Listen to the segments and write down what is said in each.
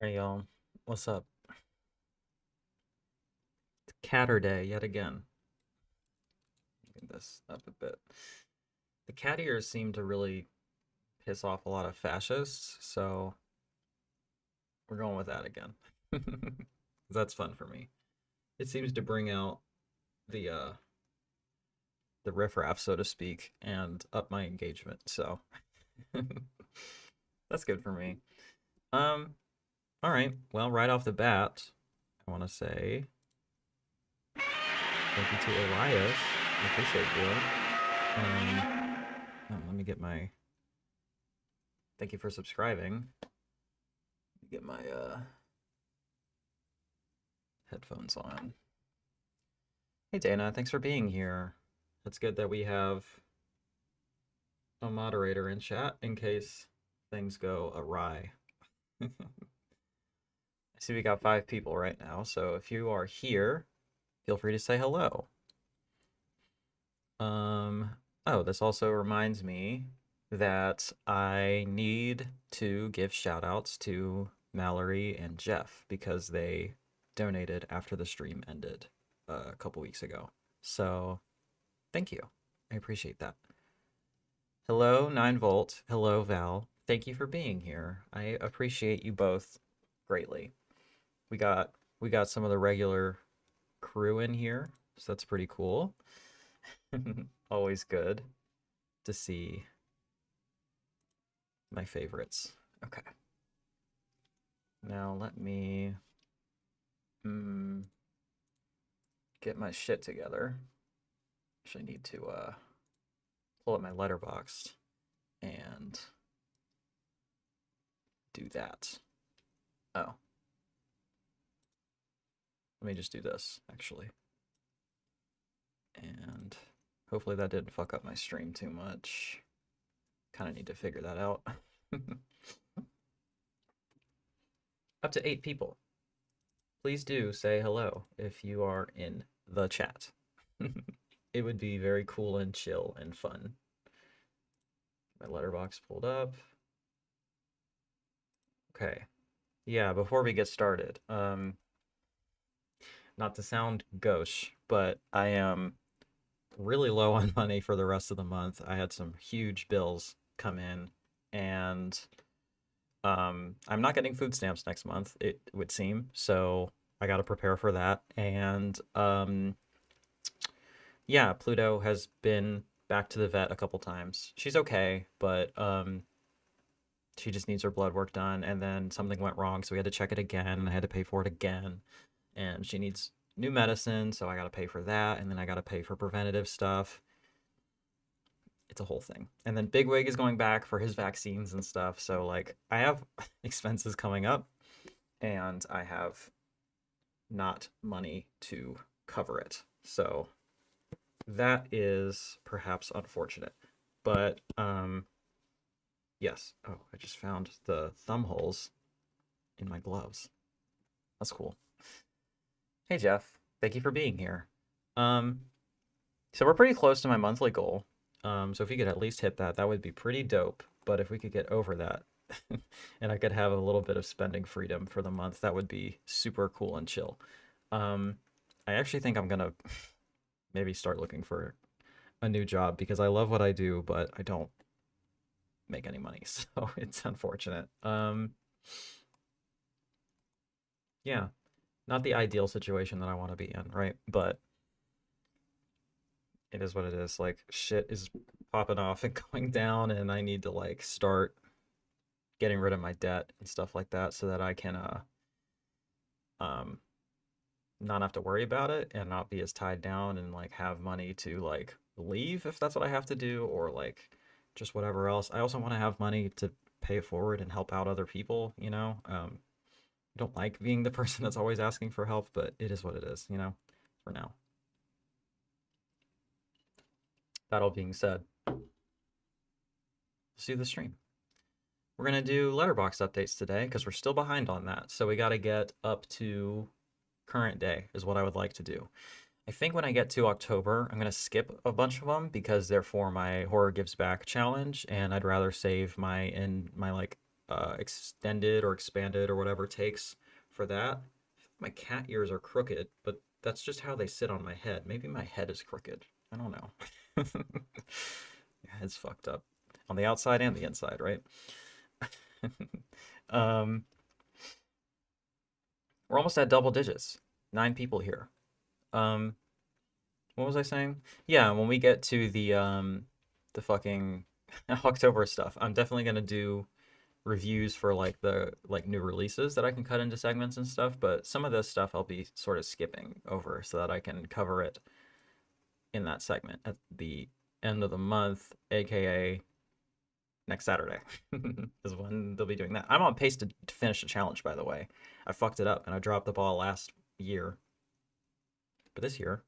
Hey y'all, what's up? It's Catter Day yet again. Get this up a bit. The cat ears seem to really piss off a lot of fascists, so we're going with that again. That's fun for me. It seems to bring out the the riffraff, so to speak, and up my engagement. So that's good for me. Um, all right. Well, right off the bat, I want to say thank you to Elias. I appreciate you. Let me get my thank you for subscribing. Get my headphones on. Hey Dana, thanks for being here. It's good that we have a moderator in chat in case things go awry. I see we got 5 people right now, so if you are here, feel free to say hello. Oh, this also reminds me that I need to give shout outs to Mallory and Jeff because they donated after the stream ended a couple weeks ago. So thank you. I appreciate that. Hello, 9 Volt. Hello, Val. Thank you for being here. I appreciate you both greatly. We got we got some of the regular crew in here, so that's pretty cool. Always good to see my favorites. Okay. Now let me get my shit together. Actually need to pull up my Letterboxd and do that. Oh. Let me just do this, actually. And hopefully that didn't fuck up my stream too much. Kind of need to figure that out. Up to 8 people. Please do say hello if you are in the chat. It would be very cool and chill and fun. My Letterboxd pulled up. Okay. Yeah, before we get started, not to sound gauche, but I am really low on money for the rest of the month. I had some huge bills come in, and I'm not getting food stamps next month, it would seem. So I got to prepare for that. And yeah, Pluto has been back to the vet a couple times. She's okay, but she just needs her blood work done, and then something went wrong, so we had to check it again, and I had to pay for it again. And she needs new medicine, so I got to pay for that, and then I got to pay for preventative stuff. It's a whole thing. And then Bigwig is going back for his vaccines and stuff. So like I have expenses coming up and I have not money to cover it. So that is perhaps unfortunate. But yes. Oh, I just found the thumb holes in my gloves. That's cool. Hey Jeff, thank you for being here. Um so we're pretty close to my monthly goal. So if we could at least hit that, that would be pretty dope. But if we could get over that and I could have a little bit of spending freedom for the month, that would be super cool and chill. Um, I actually think I'm gonna maybe start looking for a new job because I love what I do, but I don't make any money, so it's unfortunate. Yeah, not the ideal situation that I want to be in, right? But it is what it is. Like shit is popping off and going down, and I need to like start getting rid of my debt and stuff like that so that I can um not have to worry about it and not be as tied down and like have money to like leave if that's what I have to do or like just whatever else. I also want to have money to pay it forward and help out other people, you know? I don't like being the person that's always asking for help, but it is what it is, you know, for now. That all being said, let's do the stream. We're going to do Letterboxd updates today because we're still behind on that. So we got to get up to current day is what I would like to do. I think when I get to October, I'm going to skip a bunch of them because they're for my Horror Gives Back challenge, and I'd rather save my like extended or expanded or whatever takes for that. My cat ears are crooked, but that's just how they sit on my head. Maybe my head is crooked. I don't know. Your head's fucked up on the outside and the inside, right? um, we're almost at double digits. 9 people here. Um, what was I saying? Yeah, when we get to the fucking October stuff, I'm definitely gonna do reviews for like the like new releases that I can cut into segments and stuff, but some of this stuff I'll be sort of skipping over so that I can cover it in that segment at the end of the month, aka next Saturday is when they'll be doing that. I'm on pace to finish the challenge, by the way. I fucked it up and I dropped the ball last year, but this year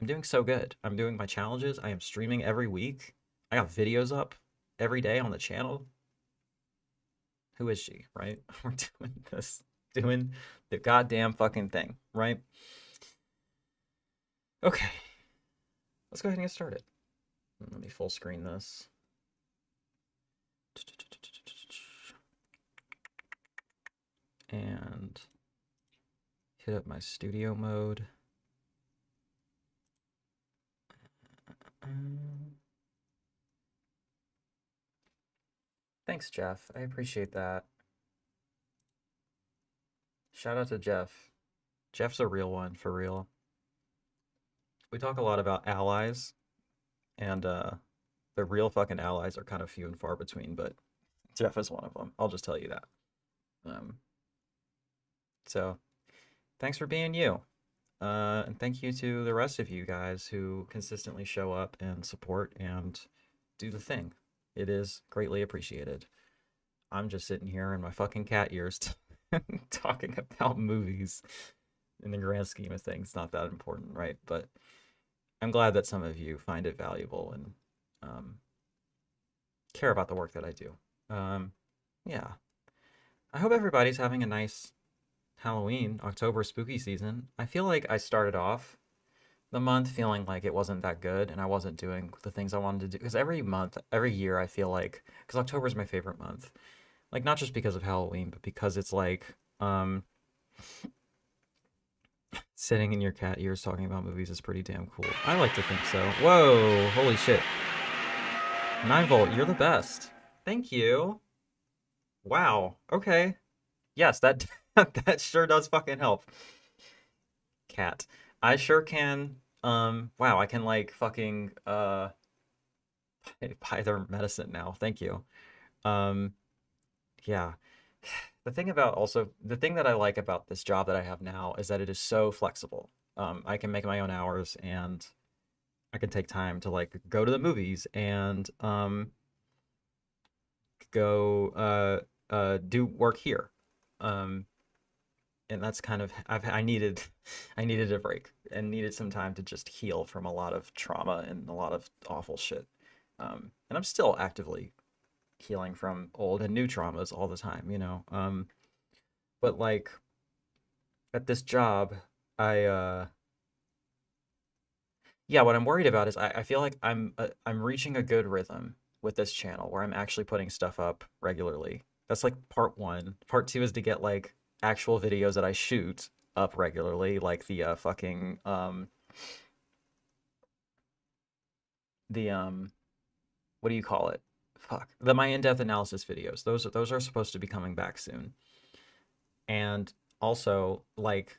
I'm doing so good. I'm doing my challenges. I am streaming every week. I got videos up every day on the channel. Who is she, right? We're doing this, doing the goddamn fucking thing, right? Okay, let's go ahead and get started. Let me full screen this. And hit up my studio mode. Thanks, Jeff. I appreciate that. Shout out to Jeff. Jeff's a real one, for real. We talk a lot about allies, and the real fucking allies are kind of few and far between, but Jeff is one of them. I'll just tell you that. Um, so, thanks for being you. And thank you to the rest of you guys who consistently show up and support and do the thing. It is greatly appreciated. I'm just sitting here in my fucking cat ears talking about movies. In the grand scheme of things, not that important, right? But I'm glad that some of you find it valuable and care about the work that I do. Yeah. I hope everybody's having a nice Halloween, October spooky season. I feel like I started off the month feeling like it wasn't that good and I wasn't doing the things I wanted to do. Because every month, every year, I feel like, because October is my favorite month. Like, not just because of Halloween, but because it's like, sitting in your cat ears talking about movies is pretty damn cool. I like to think so. Whoa, holy shit. 9 volt, you're the best. Thank you. Wow, okay. Yes, that that sure does fucking help. Cat. I sure can, wow, I can like fucking buy their medicine now. Thank you. Um, yeah. The thing that I like about this job that I have now is that it is so flexible. I can make my own hours and I can take time to like go to the movies and go do work here. Um, and that's kind of I needed I needed a break and needed some time to just heal from a lot of trauma and a lot of awful shit. And I'm still actively healing from old and new traumas all the time, you know. But like at this job, I yeah, what I'm worried about is I feel like I'm reaching a good rhythm with this channel where I'm actually putting stuff up regularly. That's like part one. Part two is to get like actual videos that I shoot up regularly, like the fucking the what do you call it? Fuck. My in-depth analysis videos. Those are supposed to be coming back soon. And also like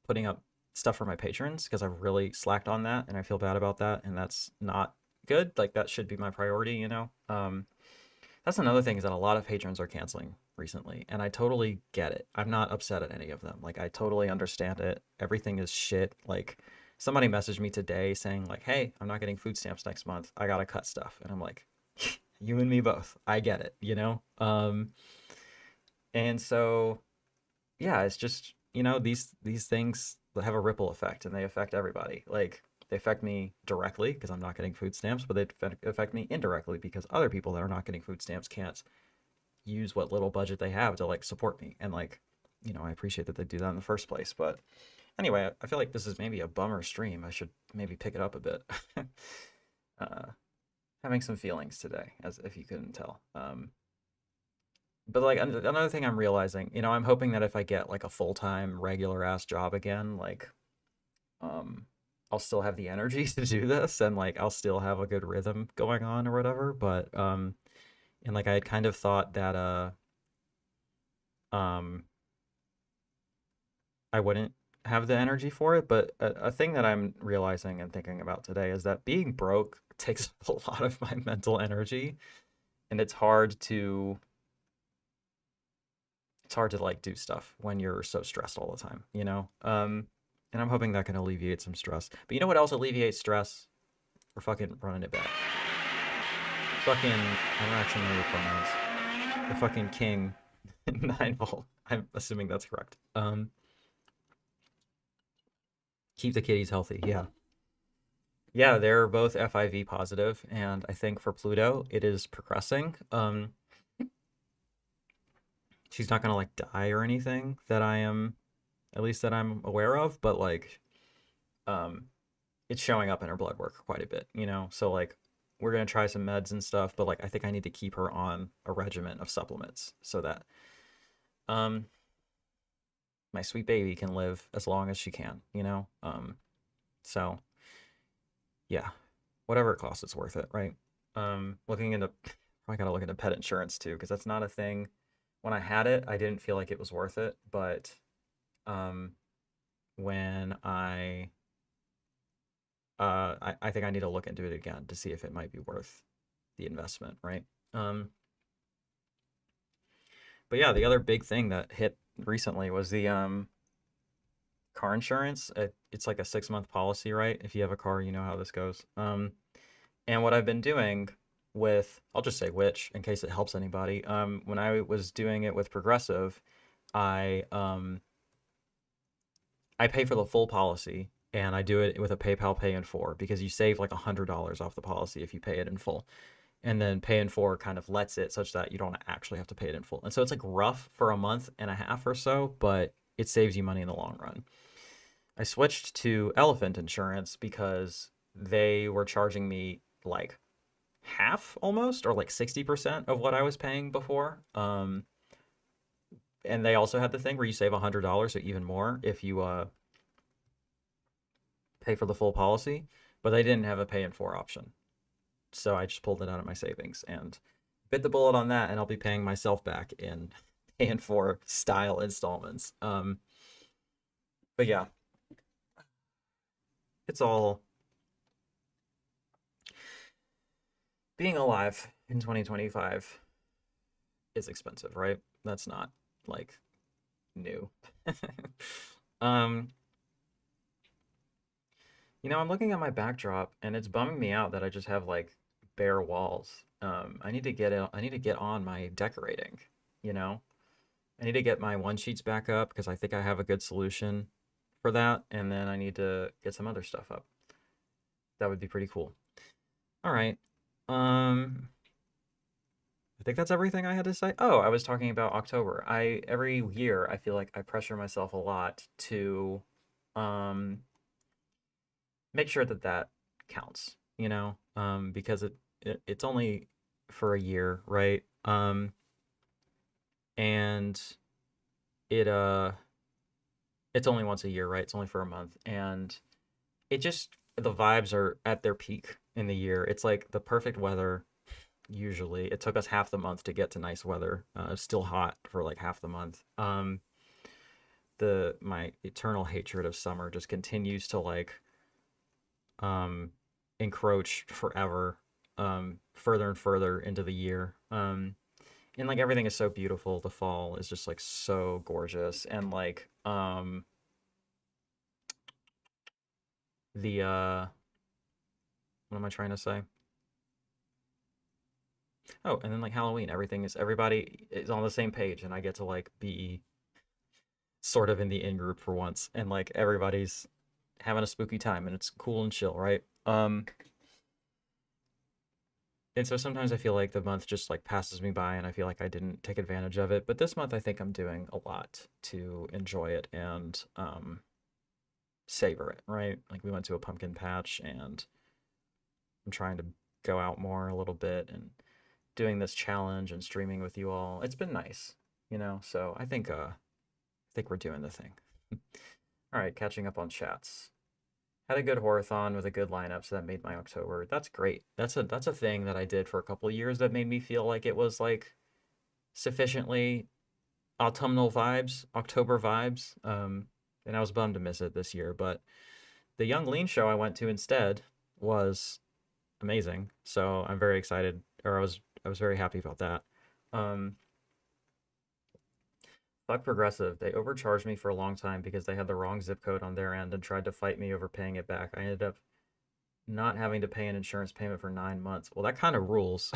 putting up stuff for my patrons because I've really slacked on that and I feel bad about that and that's not good. Like that should be my priority, you know. That's another thing is that a lot of patrons are canceling recently and I totally get it. I'm not upset at any of them. Like I totally understand it. Everything is shit. Like somebody messaged me today saying like, "Hey, I'm not getting food stamps next month. I got to cut stuff." And I'm like, "You and me both. I get it, you know?" And so yeah, it's just, you know, these things have a ripple effect and they affect everybody. Like they affect me directly because I'm not getting food stamps, but they affect me indirectly because other people that are not getting food stamps can't use what little budget they have to like support me. And like, you know, I appreciate that they do that in the first place. But anyway, I feel like this is maybe a bummer stream. I should maybe pick it up a bit. uh, Having some feelings today, as if you couldn't tell. But like another thing I'm realizing, I'm hoping that if I get like a full-time regular ass job again, like um I'll still have the energy to do this and like I'll still have a good rhythm going on or whatever, but and like I had kind of thought that um I wouldn't have the energy for it, but a thing that I'm realizing and thinking about today is that being broke takes a lot of my mental energy and it's hard to like do stuff when you're so stressed all the time, you know? And I'm hoping that can alleviate some stress. But you know what else alleviates stress? We're fucking running it back. Fucking, I don't actually know your pronouns. The fucking king, 9 volt. I'm assuming that's correct. Keep the kitties healthy. Yeah. Yeah, they're both FIV positive, and I think for Pluto, it is progressing. She's not gonna like die or anything that I am, at least that I'm aware of, but like, um, it's showing up in her blood work quite a bit, you know? So like we're gonna try some meds and stuff, but like I think I need to keep her on a regimen of supplements so that um my sweet baby can live as long as she can, you know? So yeah, whatever it costs, it's worth it, right? Looking into I gotta look into pet insurance too, because that's not a thing. When I had it, I didn't feel like it was worth it, but um when I think I need to look into it again to see if it might be worth the investment, right? Um, but yeah, the other big thing that hit recently was the car insurance. It's like a 6 month policy, right? If you have a car, you know how this goes. And what I've been doing with, I'll just say which, in case it helps anybody. When I was doing it with Progressive, I I pay for the full policy and I do it with a PayPal Pay in 4 because you save like $100 off the policy if you pay it in full. And then Pay in 4 kind of lets it such that you don't actually have to pay it in full. And so it's like rough for a month and a half or so, but it saves you money in the long run. I switched to Elephant Insurance because they were charging me like half almost or like 60% of what I was paying before. And they also had the thing where you save $100 or even more if you pay for the full policy, but they didn't have a Pay in 4 option. So I just pulled it out of my savings and bit the bullet on that, and I'll be paying myself back in Pay in 4 style installments. But yeah, it's all being alive in 2025 is expensive, right? That's not like new. um, I'm looking at my backdrop and it's bumming me out that I just have like bare walls. I need to get on my decorating, you know? I need to get my one sheets back up because I think I have a good solution for that, and then I need to get some other stuff up. That would be pretty cool. All right. I think that's everything I had to say. Oh, I was talking about October. I every year I feel like I pressure myself a lot to um make sure that that counts, because it's only for a year, right? And it it's only once a year, right? It's only for a month, and it just the vibes are at their peak in the year. It's like the perfect weather. Usually, it took us half the month to get to nice weather. It's still hot for like half the month. The my eternal hatred of summer just continues to like um encroach forever, further and further into the year. And like everything is so beautiful. The fall is just like so gorgeous, and like the what am I trying to say? Oh, and then like Halloween, everybody is on the same page, and I get to like be sort of in the in group for once, and like everybody's having a spooky time, and it's cool and chill, right? And so sometimes I feel like the month just like passes me by, and I feel like I didn't take advantage of it. But this month, I think I'm doing a lot to enjoy it and savor it, right? Like we went to a pumpkin patch, and I'm trying to go out more a little bit and doing this challenge and streaming with you all. It's been nice, you know. So I think we're doing the thing. All right, catching up on chats. Had a good horathon with a good lineup, so that made my October. That's great. That's a thing that I did for a couple of years that made me feel like it was like sufficiently autumnal vibes, October vibes. And I was bummed to miss it this year, but the Young Lean show I went to instead was amazing. So I'm very excited, or I was very happy about that. Um, Fuck Progressive. They overcharged me for a long time because they had the wrong zip code on their end and tried to fight me over paying it back. I ended up not having to pay an insurance payment for 9 months. Well, that kind of rules.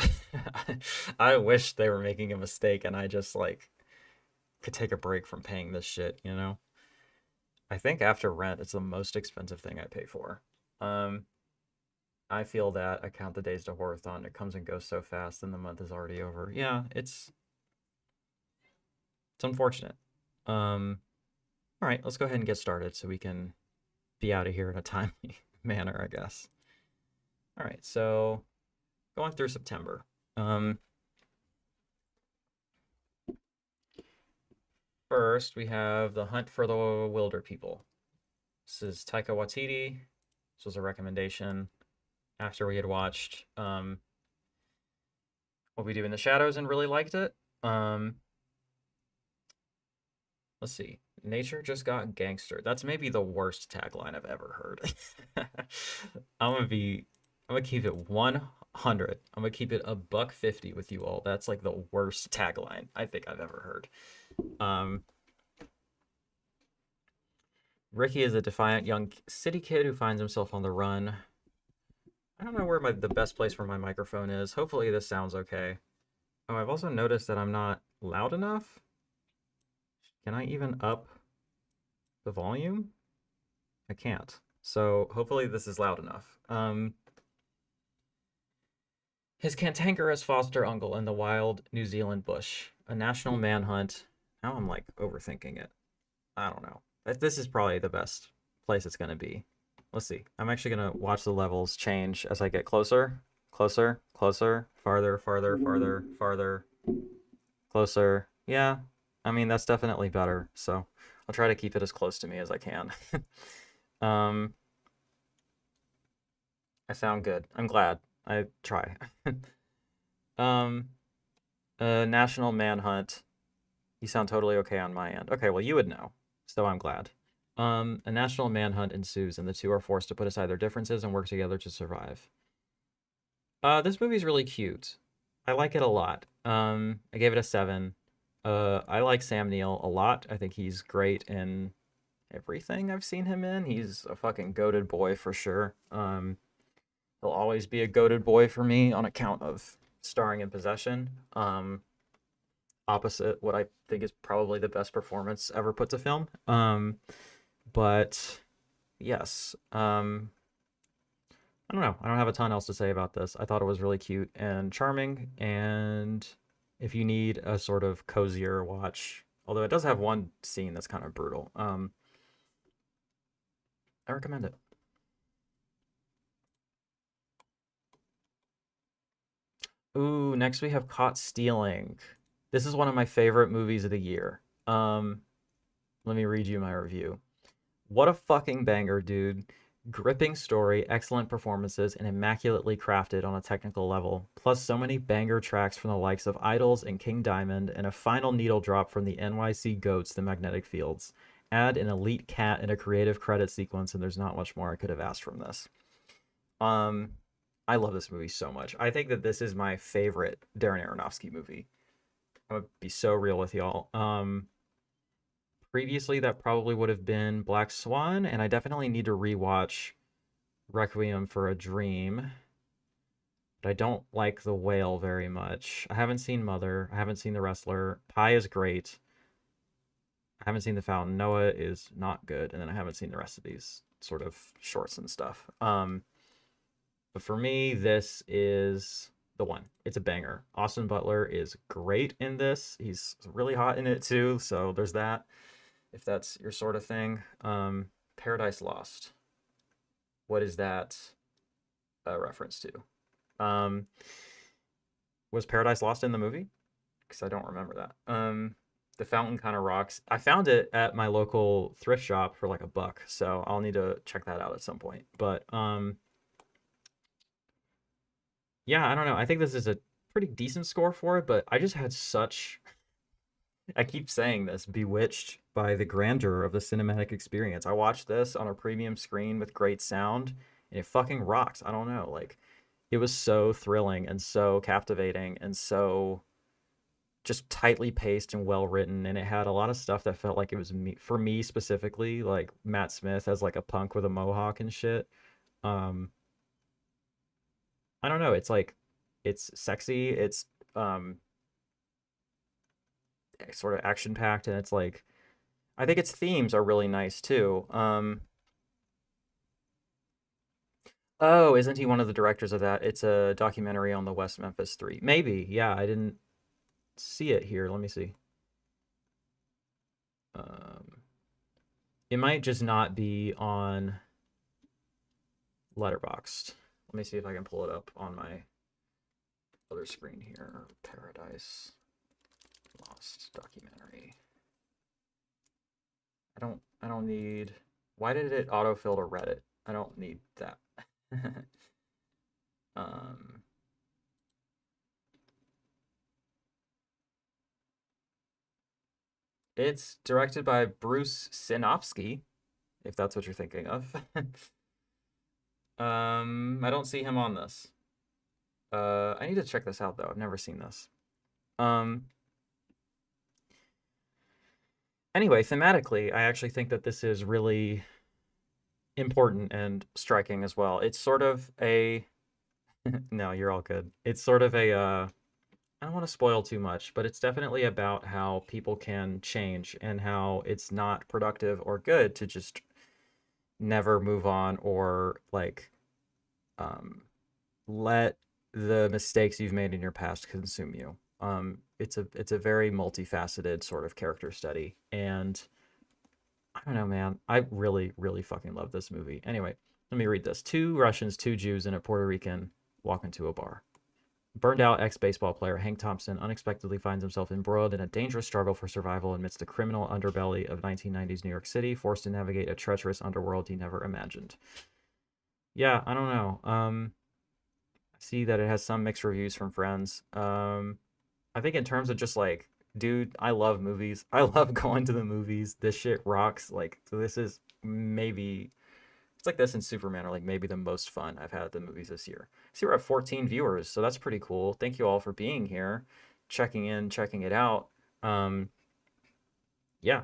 I wish they were making a mistake and I just like could take a break from paying this shit, you know? I think after rent, it's the most expensive thing I pay for. Um, I feel that I count the days to Horathon. It comes and goes so fast, and the month is already over. Yeah, it's unfortunate. All right, let's go ahead and get started so we can be out of here in a timely manner, I guess. All right, so going through September. First, we have The Hunt for the Wilder People. This is Taika Waititi. This was a recommendation after we had watched What We Do in the Shadows and really liked it. Let's see. Nature just got gangster. That's maybe the worst tagline I've ever heard. I'm gonna keep it 100. I'm gonna keep it a buck 50 with you all. That's like the worst tagline I think I've ever heard. Um, Ricky is a defiant young city kid who finds himself on the run. I don't know where the best place for my microphone is. Hopefully this sounds okay. Oh, I've also noticed that I'm not loud enough. Can I even up the volume? I can't. So hopefully this is loud enough. His cantankerous foster uncle in the wild New Zealand bush. A national manhunt. Now I'm like overthinking it. I don't know. This is probably the best place it's going to be. Let's see. I'm actually going to watch the levels change as I get closer. Closer, closer, farther, farther, farther, farther, closer. Yeah, I mean, that's definitely better. So I'll try to keep it as close to me as I can. um, I sound good. I'm glad. I try. um, National Manhunt. You sound totally okay on my end. Okay, well, you would know. So I'm glad. A national manhunt ensues, and the two are forced to put aside their differences and work together to survive. This movie's really cute. I like it a lot. I gave it a 7. I like Sam Neill a lot. I think he's great in everything I've seen him in. He's a fucking goated boy for sure. He'll always be a goated boy for me on account of starring in Possession. Opposite what I think is probably the best performance ever put to film. But yes, I don't know. I don't have a ton else to say about this. I thought it was really cute and charming. And if you need a sort of cozier watch, although it does have one scene that's kind of brutal, I recommend it. Ooh, next we have Caught Stealing. This is one of my favorite movies of the year. Let me read you my review. What a fucking banger, dude. Gripping story, excellent performances, and immaculately crafted on a technical level. Plus, so many banger tracks from the likes of Idols and King Diamond, and a final needle drop from the NYC Goats, The Magnetic Fields. Add an elite cat and a creative credit sequence, and there's not much more I could have asked from this. I love this movie so much. I think that this is my favorite Darren Aronofsky movie. I'm gonna be so real with y'all. Previously, that probably would have been Black Swan, and I definitely need to rewatch Requiem for a Dream. But I don't like The Whale very much. I haven't seen Mother. I haven't seen The Wrestler. Pi is great. I haven't seen The Fountain. Noah is not good, and then I haven't seen the rest of these sort of shorts and stuff. But for me, this is the one. It's a banger. Austin Butler is great in this. He's really hot in it too, so there's that. If that's your sort of thing. Paradise Lost. What is that a reference to? Was Paradise Lost in the movie? Because I don't remember that. The fountain kind of rocks. I found it at my local thrift shop for like a buck, so I'll need to check that out at some point. But yeah, I don't know. I think this is a pretty decent score for it, but I just had such, I keep saying this, bewitched by the grandeur of the cinematic experience. I watched this on a premium screen with great sound, and it fucking rocks. I don't know, like it was so thrilling and so captivating and so just tightly paced and well written, and it had a lot of stuff that felt like it was me, for me specifically, like Matt Smith as like a punk with a mohawk and shit. um I don't know, it's like it's sexy, it's um sort of action packed, and it's like I think its themes are really nice too. Oh, isn't he one of the directors of that? It's a documentary on the West Memphis 3. Maybe. Yeah, I didn't see it here. Let me see. Um, it might just not be on Letterboxd. Let me see if I can pull it up on my other screen here. Paradise Lost documentary. I don't need, why did it autofill to Reddit? I don't need that. um it's directed by Bruce Sinofsky, if that's what you're thinking of. I don't see him on this. I need to check this out though. I've never seen this. Um, anyway, thematically, I actually think that this is really important and striking as well. It's sort of a no, you're all good. It's sort of a I don't want to spoil too much, but it's definitely about how people can change and how it's not productive or good to just never move on or like um let the mistakes you've made in your past consume you. It's a very multifaceted sort of character study, and I don't know, man. I really, really fucking love this movie. Anyway, let me read this. Two Russians, two Jews, and a Puerto Rican walk into a bar. Burned out ex baseball player Hank Thompson unexpectedly finds himself embroiled in a dangerous struggle for survival amidst the criminal underbelly of 1990s New York City, forced to navigate a treacherous underworld he never imagined. Yeah, I don't know. I see that it has some mixed reviews from friends. I think in terms of just like, dude, I love movies. I love going to the movies. This shit rocks. Like, so this is maybe it's like this and Superman are like maybe the most fun I've had at the movies this year. See, we're at 14 viewers, so that's pretty cool. Thank you all for being here, checking in, checking it out. Um, yeah,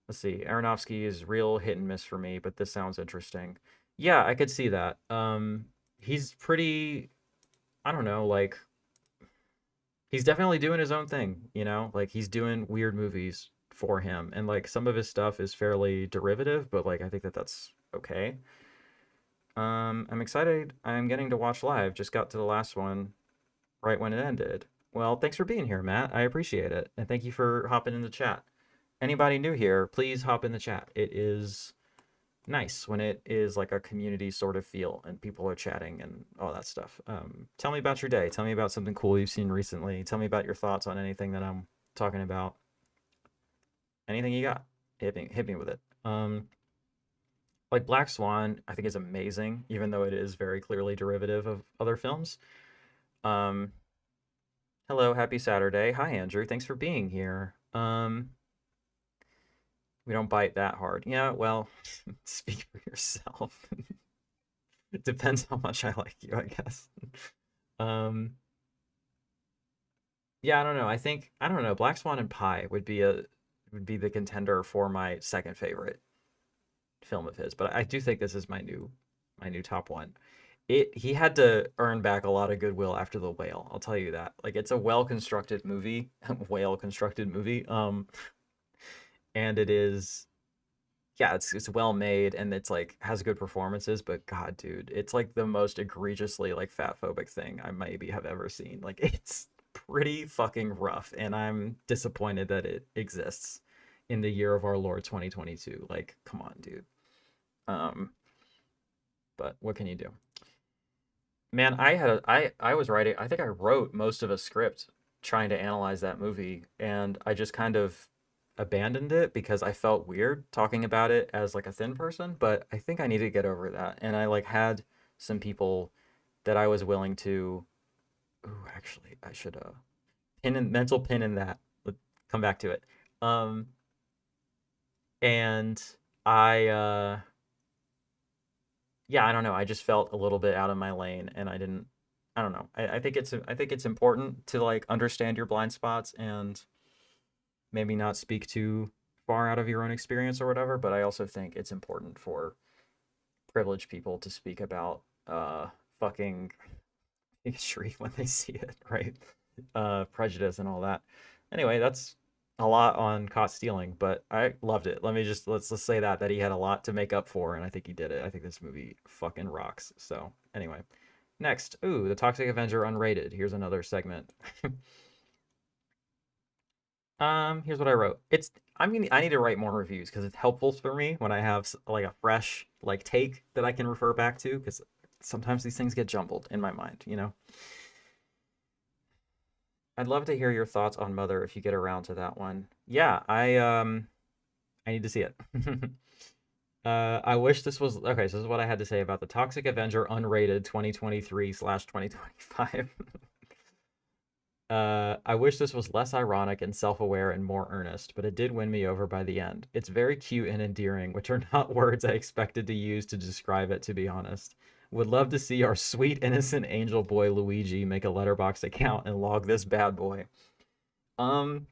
let's see. Aronofsky is real hit and miss for me, but this sounds interesting. Yeah, I could see that. He's pretty, I don't know, like he's definitely doing his own thing, you know? Like he's doing weird movies for him, and like some of his stuff is fairly derivative, but like I think that that's okay. I'm excited. I'm getting to watch live. Just got to the last one right when it ended. Well, thanks for being here, Matt. I appreciate it. And thank you for hopping in the chat. Anybody new here, please hop in the chat. It is nice when it is like a community sort of feel and people are chatting and all that stuff. Tell me about your day. Tell me about something cool you've seen recently. Tell me about your thoughts on anything that I'm talking about. Anything you got, hit me with it. Like Black Swan, I think is amazing, even though it is very clearly derivative of other films. Um, hello, happy Saturday. Hi, Andrew. Thanks for being here. We don't bite that hard. Yeah, well, speak for yourself. It depends how much I like you, I guess. Um, yeah, I don't know. I don't know. Black Swan and Pie would be the contender for my second favorite film of his, but I do think this is my new top one. He had to earn back a lot of goodwill after The Whale. I'll tell you that. Like it's a well constructed movie, whale constructed movie. And it is, yeah, it's well made and it's like has good performances. But God, dude, it's like the most egregiously like fat phobic thing I maybe have ever seen. Like it's pretty fucking rough, and I'm disappointed that it exists in the year of our Lord 2022. Like, come on, dude. Um, but what can you do? Man, I was writing, I think I wrote most of a script trying to analyze that movie, and I just kind of abandoned it because I felt weird talking about it as like a thin person, but I think I need to get over that. And I like had some people that I was willing to, ooh, actually, I should mental pin in that. Come back to it. Um and I yeah, I don't know. I just felt a little bit out of my lane, and I didn't. I don't know. I think it's important to like understand your blind spots and maybe not speak too far out of your own experience or whatever. But I also think it's important for privileged people to speak about fucking history when they see it, right? Prejudice and all that. Anyway, that's a lot on caught stealing, but I loved it. Let's say that he had a lot to make up for, and I think he did it. I think this movie fucking rocks. So anyway, next, ooh, the Toxic Avenger unrated. Here's another segment. Here's what I wrote. I need to write more reviews because it's helpful for me when I have like a fresh like take that I can refer back to because sometimes these things get jumbled in my mind, you know. I'd love to hear your thoughts on Mother if you get around to that one. Yeah, I need to see it. I wish this was okay. So this is what I had to say about the Toxic Avenger unrated 2023/2025. I wish this was less ironic and self-aware and more earnest, but it did win me over by the end. It's very cute and endearing, which are not words I expected to use to describe it, to be honest. Would love to see our sweet innocent angel boy Luigi make a Letterboxd account and log this bad boy. Um,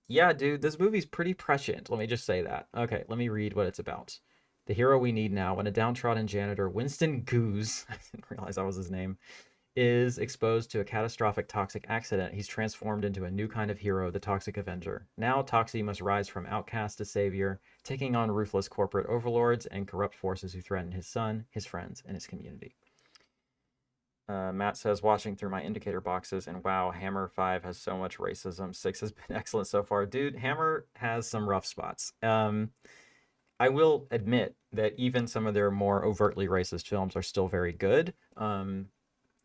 yeah, dude, this movie's pretty prescient. Let me just say that. Okay, let me read what it's about. The hero we need now, when a downtrodden janitor, Winston Goose, I didn't realize that was his name, is exposed to a catastrophic toxic accident, he's transformed into a new kind of hero, the Toxic Avenger. Now, Toxie must rise from outcast to savior, taking on ruthless corporate overlords and corrupt forces who threaten his son, his friends, and his community. Matt says, watching through my indicator boxes, and wow, Hammer 5 has so much racism. 6 has been excellent so far. Dude, Hammer has some rough spots. I will admit that even some of their more overtly racist films are still very good.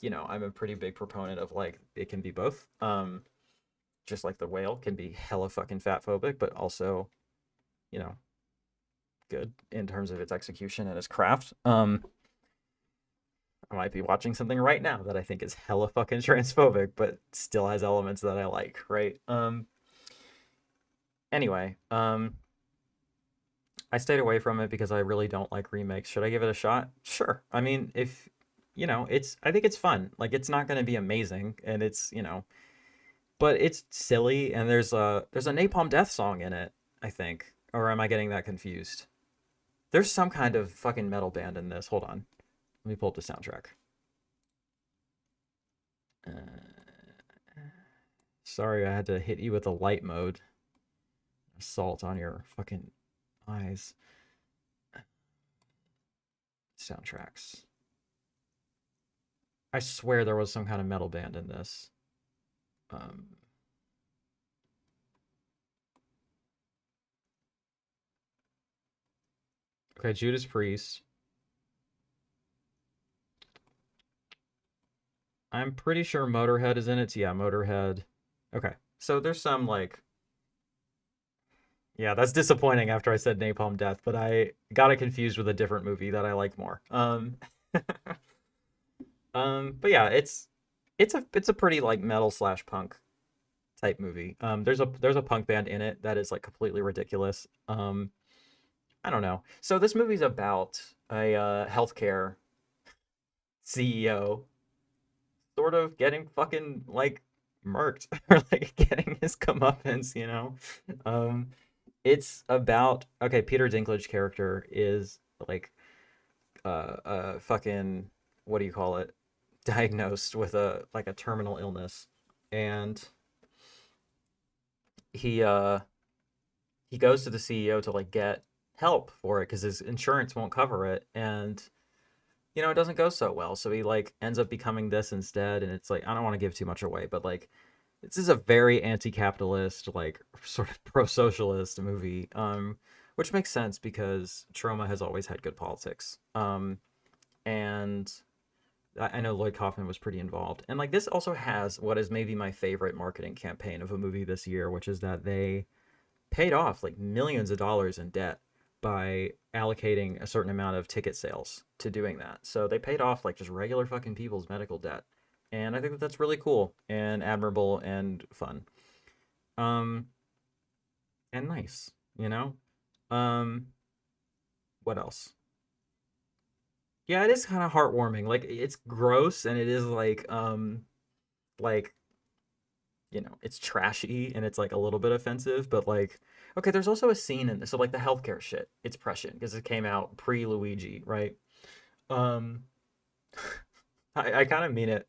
You know, I'm a pretty big proponent of like it can be both. Just like The Whale can be hella fucking fat phobic, but also, you know, good in terms of its execution and its craft. I might be watching something right now that I think is hella fucking transphobic, but still has elements that I like, right? Anyway, I stayed away from it because I really don't like remakes. Should I give it a shot? Sure. I mean, if you know, I think it's fun. Like it's not going to be amazing and it's, you know, but it's silly and there's a Napalm Death song in it, I think. Or am I getting that confused? There's some kind of fucking metal band in this. Hold on. Let me pull up the soundtrack. Sorry, I had to hit you with a light mode. Assault on your fucking eyes. Soundtracks. I swear there was some kind of metal band in this. Um, okay, Judas Priest. I'm pretty sure Motorhead is in it. Yeah, Motorhead. Okay, so there's some like, yeah, that's disappointing after I said Napalm Death, but I got it confused with a different movie that I like more. But yeah, it's a pretty like metal slash punk type movie. There's a punk band in it that is like completely ridiculous. I don't know. So this movie's about a healthcare CEO sort of getting fucking like murked or like getting his comeuppance, you know. Um, it's about okay. Peter Dinklage character is like fucking what do you call it? Diagnosed with a like a terminal illness, and he uh he goes to the CEO to like get help for it because his insurance won't cover it, and you know it doesn't go so well. So he like ends up becoming this instead, and it's like I don't want to give too much away, but like this is a very anti-capitalist, like sort of pro-socialist movie, which makes sense because Troma has always had good politics. And I know Lloyd Kaufman was pretty involved. And like this also has what is maybe my favorite marketing campaign of a movie this year, which is that they paid off like millions of dollars in debt by allocating a certain amount of ticket sales to doing that. So they paid off like just regular fucking people's medical debt. And I think that that's really cool and admirable and fun. Um and nice, you know? Um what else? Yeah, it is kind of heartwarming. Like it's gross and it is like it's trashy and it's like a little bit offensive, but like, okay, there's also a scene in this. So like the healthcare shit, it's prescient because it came out pre Luigi, right? Um, I kind of mean it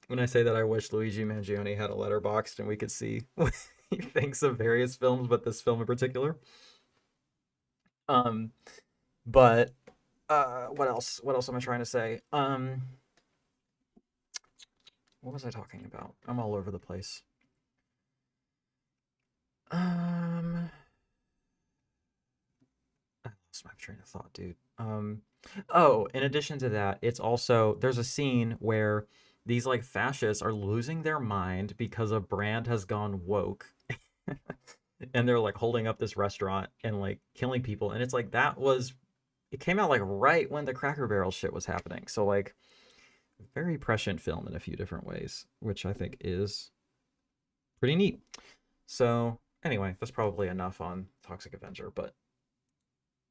when I say that I wish Luigi Mangione had a letterboxd and we could see what he thinks of various films, but this film in particular. Um, but what else? What else am I trying to say? What was I talking about? I'm all over the place. Um, I lost my train of thought, dude. Oh, in addition to that, it's also there's a scene where these like fascists are losing their mind because a brand has gone woke, and they're like holding up this restaurant and like killing people, and it's like it came out like right when the Cracker Barrel shit was happening, so like very prescient film in a few different ways, which I think is pretty neat. So anyway, that's probably enough on Toxic Avenger, but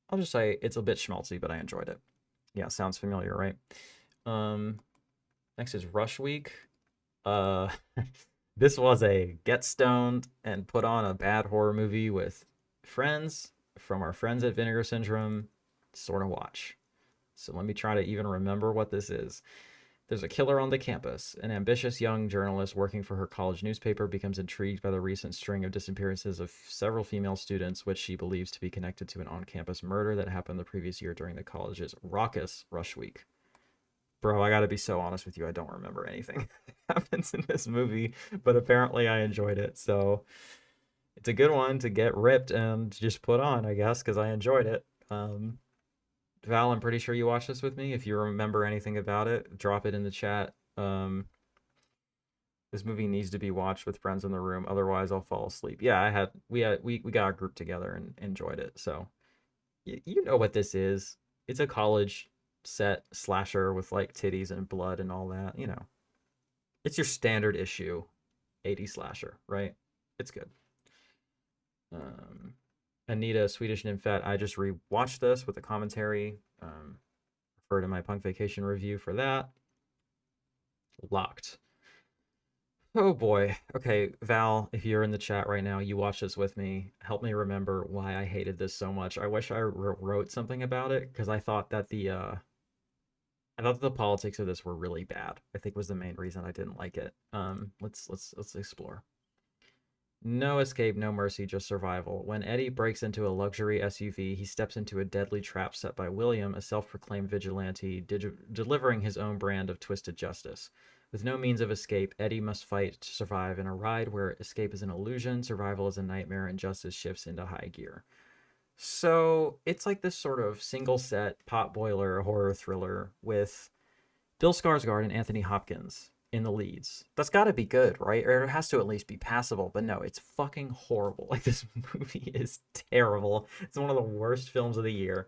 I'll just say it's a bit schmaltzy, but I enjoyed it. Yeah, sounds familiar, right? Um, Next is Rush Week. Uh, this was a get stoned and put on a bad horror movie with friends from our friends at Vinegar Syndrome sort of watch. So let me try to even remember what this is. There's a killer on the campus. An ambitious young journalist working for her college newspaper becomes intrigued by the recent string of disappearances of several female students, which she believes to be connected to an on campus murder that happened the previous year during the college's raucous Rush Week. Bro, I gotta be so honest with you, I don't remember anything that happens in this movie, but apparently I enjoyed it. So it's a good one to get ripped and just put on, I guess, because I enjoyed it. Val, I'm pretty sure you watched this with me. If you remember anything about it, drop it in the chat. This movie needs to be watched with friends in the room, otherwise I'll fall asleep. Yeah, we got a group together and enjoyed it. So you know what this is. It's a college set slasher with like titties and blood and all that. It's your standard issue 80 slasher, right? It's good. Um, Anita, Swedish Nymphet. I just rewatched this with a commentary. Refer to my Punk Vacation review for that. Locked. Oh boy. Okay, Val, if you're in the chat right now, you watch this with me. Help me remember why I hated this so much. I wish I wrote something about it because I thought the politics of this were really bad. I think was the main reason I didn't like it. Let's explore. No escape, no mercy, just survival. When Eddie breaks into a luxury SUV, he steps into a deadly trap set by William, a self-proclaimed vigilante, delivering his own brand of twisted justice. With no means of escape, Eddie must fight to survive in a ride where escape is an illusion, survival is a nightmare, and justice shifts into high gear. So it's like this sort of single set potboiler horror thriller with Bill Skarsgård and Anthony Hopkins in the leads. That's got to be good, right? Or it has to at least be passable. But no, it's fucking horrible. Like this movie is terrible. It's one of the worst films of the year.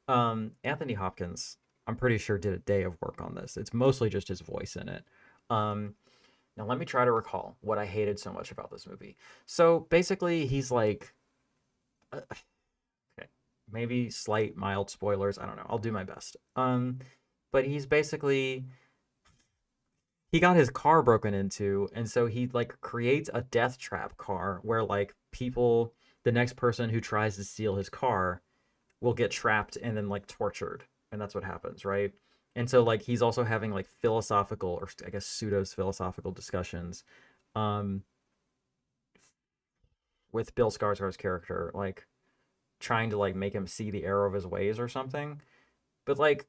Anthony Hopkins, I'm pretty sure did a day of work on this. It's mostly just his voice in it. Now let me try to recall what I hated so much about this movie. So basically, he's like, okay, maybe slight mild spoilers. I don't know. I'll do my best. But he's basically he got his car broken into, and so he like creates a death trap car where like people, the next person who tries to steal his car will get trapped and then like tortured, and that's what happens, right? And so like he's also having like philosophical, or I guess pseudo philosophical discussions um with Bill Skarsgård's character, like trying to like make him see the error of his ways or something. But like,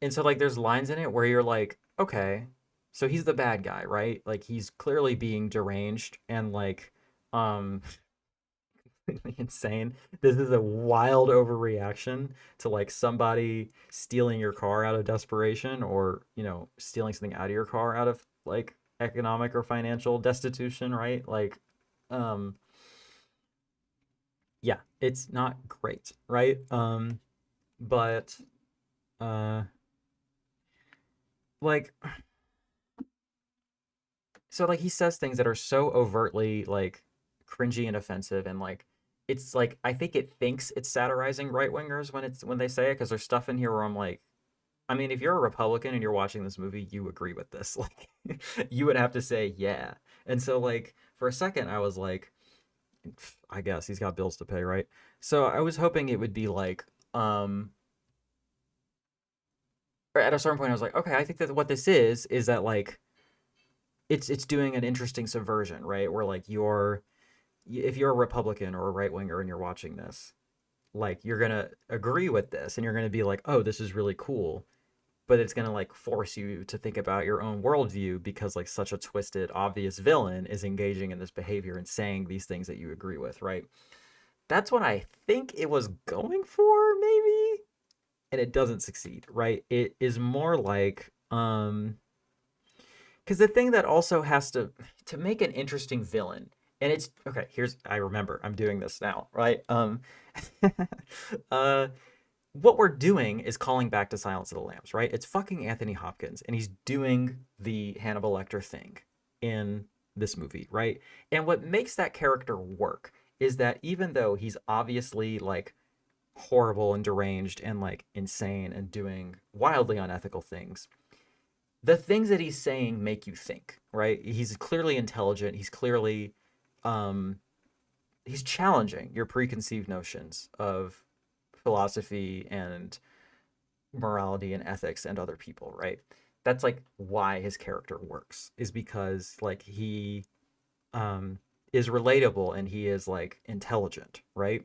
and so like there's lines in it where you're like, okay, so he's the bad guy, right? Like he's clearly being deranged and like um completely insane. This is a wild overreaction to like somebody stealing your car out of desperation, or, stealing something out of your car out of like economic or financial destitution, right? Like, um, yeah, it's not great, right? But uh, like, so like he says things that are so overtly like cringy and offensive, and like it's like I think it thinks it's satirizing right wingers when they say it, because there's stuff in here where I'm like, I mean, if you're a Republican and you're watching this movie, you agree with this. Like, you would have to say yeah. And so like for a second I was like, I guess he's got bills to pay, right? So I was hoping it would be like, or at a certain point I was like, okay, I think that what this is that like it's doing an interesting subversion, right? Where like if you're a Republican or a right winger and you're watching this, like you're gonna agree with this and you're gonna be like, oh, this is really cool. But it's gonna like force you to think about your own worldview, because like such a twisted, obvious villain is engaging in this behavior and saying these things that you agree with, right? That's what I think it was going for, maybe. And it doesn't succeed, right? It is more like, because the thing that also has to make an interesting villain, and it's okay, here's, I remember I'm doing this now, right? uh what we're doing is calling back to Silence of the Lambs, right? It's fucking Anthony Hopkins, and he's doing the Hannibal Lecter thing in this movie, right? And what makes that character work is that even though he's obviously like horrible and deranged and like insane and doing wildly unethical things, the things that he's saying make you think, right? He's clearly intelligent. He's clearly, um, he's challenging your preconceived notions of philosophy and morality and ethics and other people, right? That's like why his character works, is because like he um is relatable and he is like intelligent, right?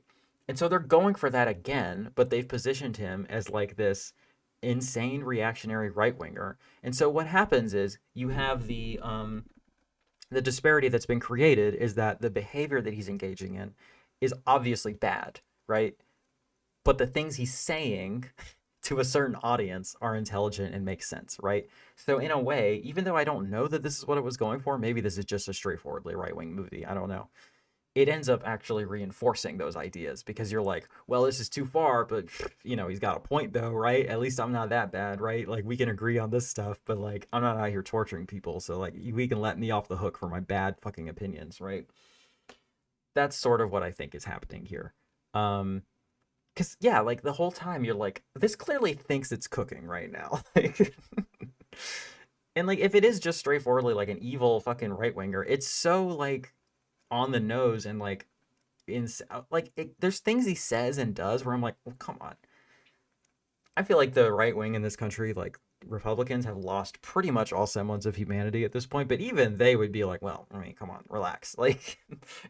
And so they're going for that again, but they've positioned him as like this insane reactionary right winger. And so what happens is you have the disparity that's been created is that the behavior that he's engaging in is obviously bad, right? But the things he's saying to a certain audience are intelligent and make sense, right? So in a way, even though I don't know that this is what it was going for, maybe this is just a straightforwardly right-wing movie, I don't know. It ends up actually reinforcing those ideas, because you're like, well, this is too far, but he's got a point though, right? At least I'm not that bad, right? Like we can agree on this stuff, but like I'm not out here torturing people, so like we can let me off the hook for my bad fucking opinions, right? That's sort of what I think is happening here. Um, Cause yeah, like the whole time you're like, this clearly thinks it's cooking right now. Like, and like if it is just straightforwardly like an evil fucking right winger, it's so like on the nose and like there's things he says and does where I'm like, well, come on. I feel like the right wing in this country, like Republicans, have lost pretty much all semblance of humanity at this point. But even they would be like, well, I mean, come on, relax. Like,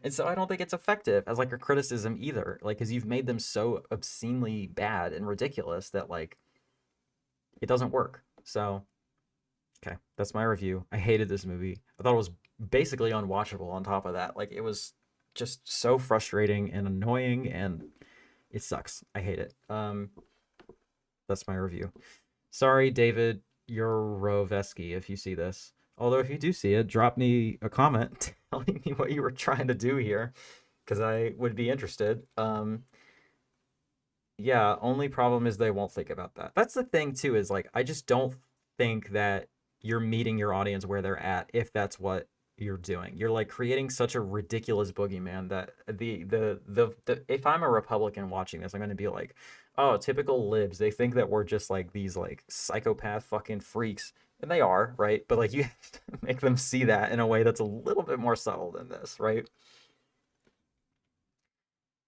and so I don't think it's effective as like a criticism either. Like, because you've made them so obscenely bad and ridiculous that like it doesn't work. So, okay, that's my review. I hated this movie. I thought it was basically unwatchable on top of that. Like, it was just so frustrating and annoying, and it sucks. I hate it. That's my review. Sorry, David Yuroveski, if you see this. Although, if you do see it, drop me a comment telling me what you were trying to do here, because I would be interested. Yeah, only problem is they won't think about that. That's the thing, too, is like, I just don't think that you're meeting your audience where they're at if that's what you're doing. You're like creating such a ridiculous boogeyman that if I'm a Republican watching this, I'm going to be like, oh, typical libs. They think that we're just like these like psychopath fucking freaks. And they are, right? But like you have to make them see that in a way that's a little bit more subtle than this, right?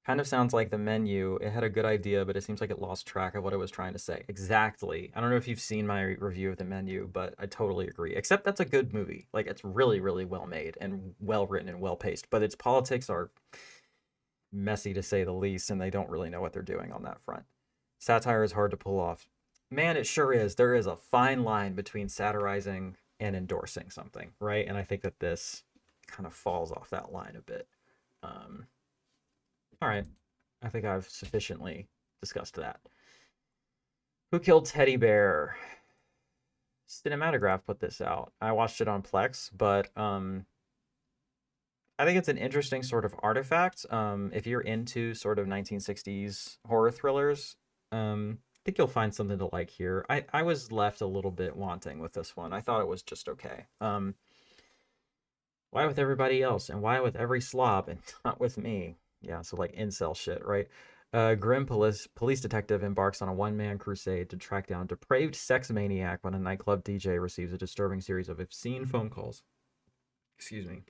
Kind of sounds like the menu. It had a good idea, but it seems like it lost track of what it was trying to say. Exactly. I don't know if you've seen my review of the menu, but I totally agree. Except that's a good movie. Like it's really, really well made and well written and well paced. But its politics are messy to say the least, and they don't really know what they're doing on that front. Satire is hard to pull off. Man, it sure is. There is a fine line between satirizing and endorsing something, right? And I think that this kind of falls off that line a bit. Um, All right. I think I've sufficiently discussed that. Who Killed Teddy Bear? Cinematograph put this out. I watched it on Plex, but I think it's an interesting sort of artifact. If you're into sort of 1960s horror thrillers, I think you'll find something to like here. I was left a little bit wanting with this one. I thought it was just okay. Why with everybody else, and why with every slob and not with me? Yeah, so like incel shit, right? A grim police detective embarks on a one-man crusade to track down a depraved sex maniac when a nightclub DJ receives a disturbing series of obscene phone calls. Excuse me.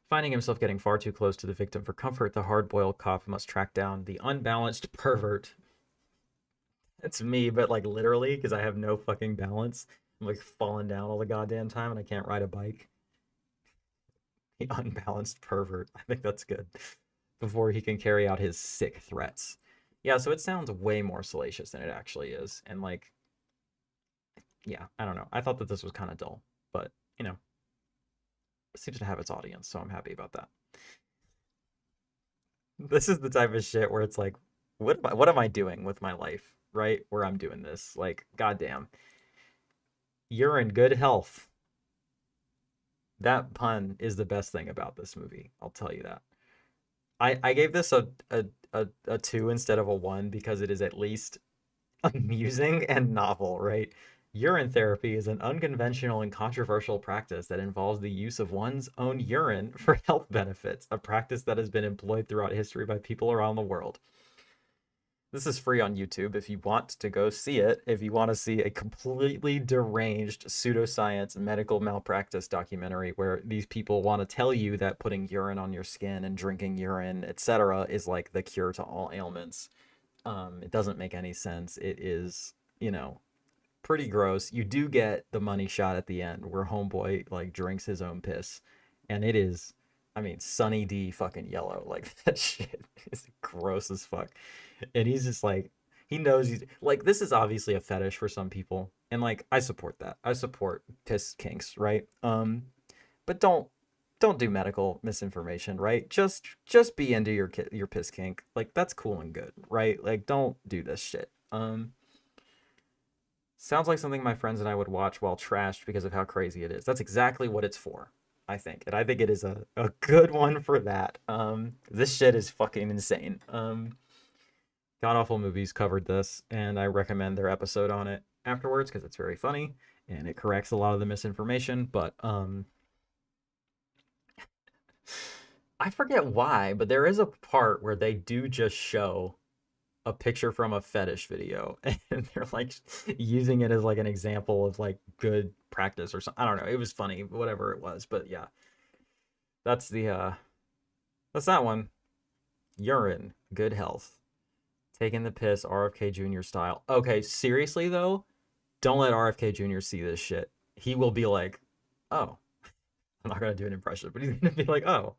Finding himself getting far too close to the victim for comfort, the hard-boiled cop must track down the unbalanced pervert. It's me, but like literally, because I have no fucking balance. I'm like falling down all the goddamn time and I can't ride a bike. The unbalanced pervert. I think that's good. Before he can carry out his sick threats. Yeah, so it sounds way more salacious than it actually is. And like, yeah, I don't know. I thought that this was kind of dull, but you know, it seems to have its audience, so I'm happy about that. This is the type of shit where it's like, what am I doing with my life, right? Where I'm doing this. Like, goddamn. You're in good health. That pun is the best thing about this movie. I'll tell you that. I gave this a two instead of a one because it is at least amusing and novel, right? Urine therapy is an unconventional and controversial practice that involves the use of one's own urine for health benefits, a practice that has been employed throughout history by people around the world. This is free on YouTube if you want to go see it. If you want to see a completely deranged pseudoscience medical malpractice documentary where these people want to tell you that putting urine on your skin and drinking urine, etc., is like the cure to all ailments. It doesn't make any sense. It is, pretty gross. You do get the money shot at the end where homeboy like drinks his own piss, and it is, I mean, Sunny D fucking yellow. Like that shit is gross as fuck. And he's just like, he knows he's like, this is obviously a fetish for some people, and like I support that. I support piss kinks, right? But don't do medical misinformation, right? Just be into your piss kink. Like that's cool and good, right? Like don't do this shit. Sounds like something my friends and I would watch while trashed because of how crazy it is. That's exactly what it's for, I think. And I think it is a good one for that. This shit is fucking insane. God Awful Movies covered this, and I recommend their episode on it afterwards because it's very funny and it corrects a lot of the misinformation. But I forget why, but there is a part where they do just show a picture from a fetish video and they're like using it as like an example of like good practice or something. I don't know. It was funny, whatever it was. But yeah, that's that's that one. Urine, good health. Taking the piss, RFK Jr. style. Okay, seriously though, don't let RFK Jr. see this shit. He will be like, oh, I'm not gonna do an impression, but he's gonna be like, oh,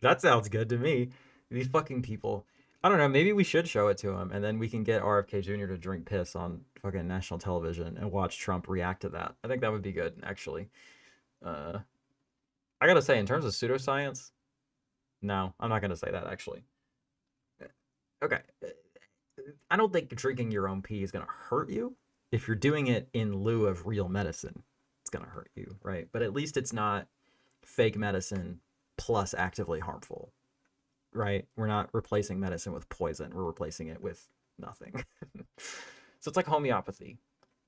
that sounds good to me. These fucking people. I don't know. Maybe we should show it to him, and then we can get RFK Jr. to drink piss on fucking national television and watch Trump react to that. I think that would be good, actually. Uh, I gotta say, in terms of pseudoscience, no, I'm not gonna say that actually. Okay, I don't think drinking your own pee is gonna hurt you. If you're doing it in lieu of real medicine, it's gonna hurt you, right? But at least it's not fake medicine plus actively harmful, right? We're not replacing medicine with poison. We're replacing it with nothing. So it's like homeopathy,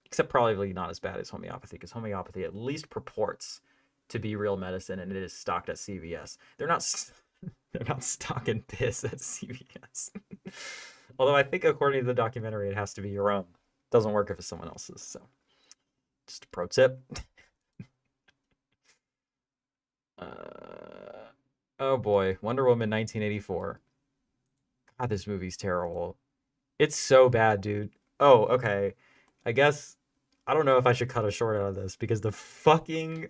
except probably not as bad as homeopathy because homeopathy at least purports to be real medicine and it is stocked at CVS. They're not stocking piss at CVS. Although I think according to the documentary, it has to be your own. Doesn't work if it's someone else's. So just a pro tip. Oh boy, Wonder Woman 1984. God, this movie's terrible. It's so bad, dude. Oh, okay. I guess I don't know if I should cut a short out of this because the fucking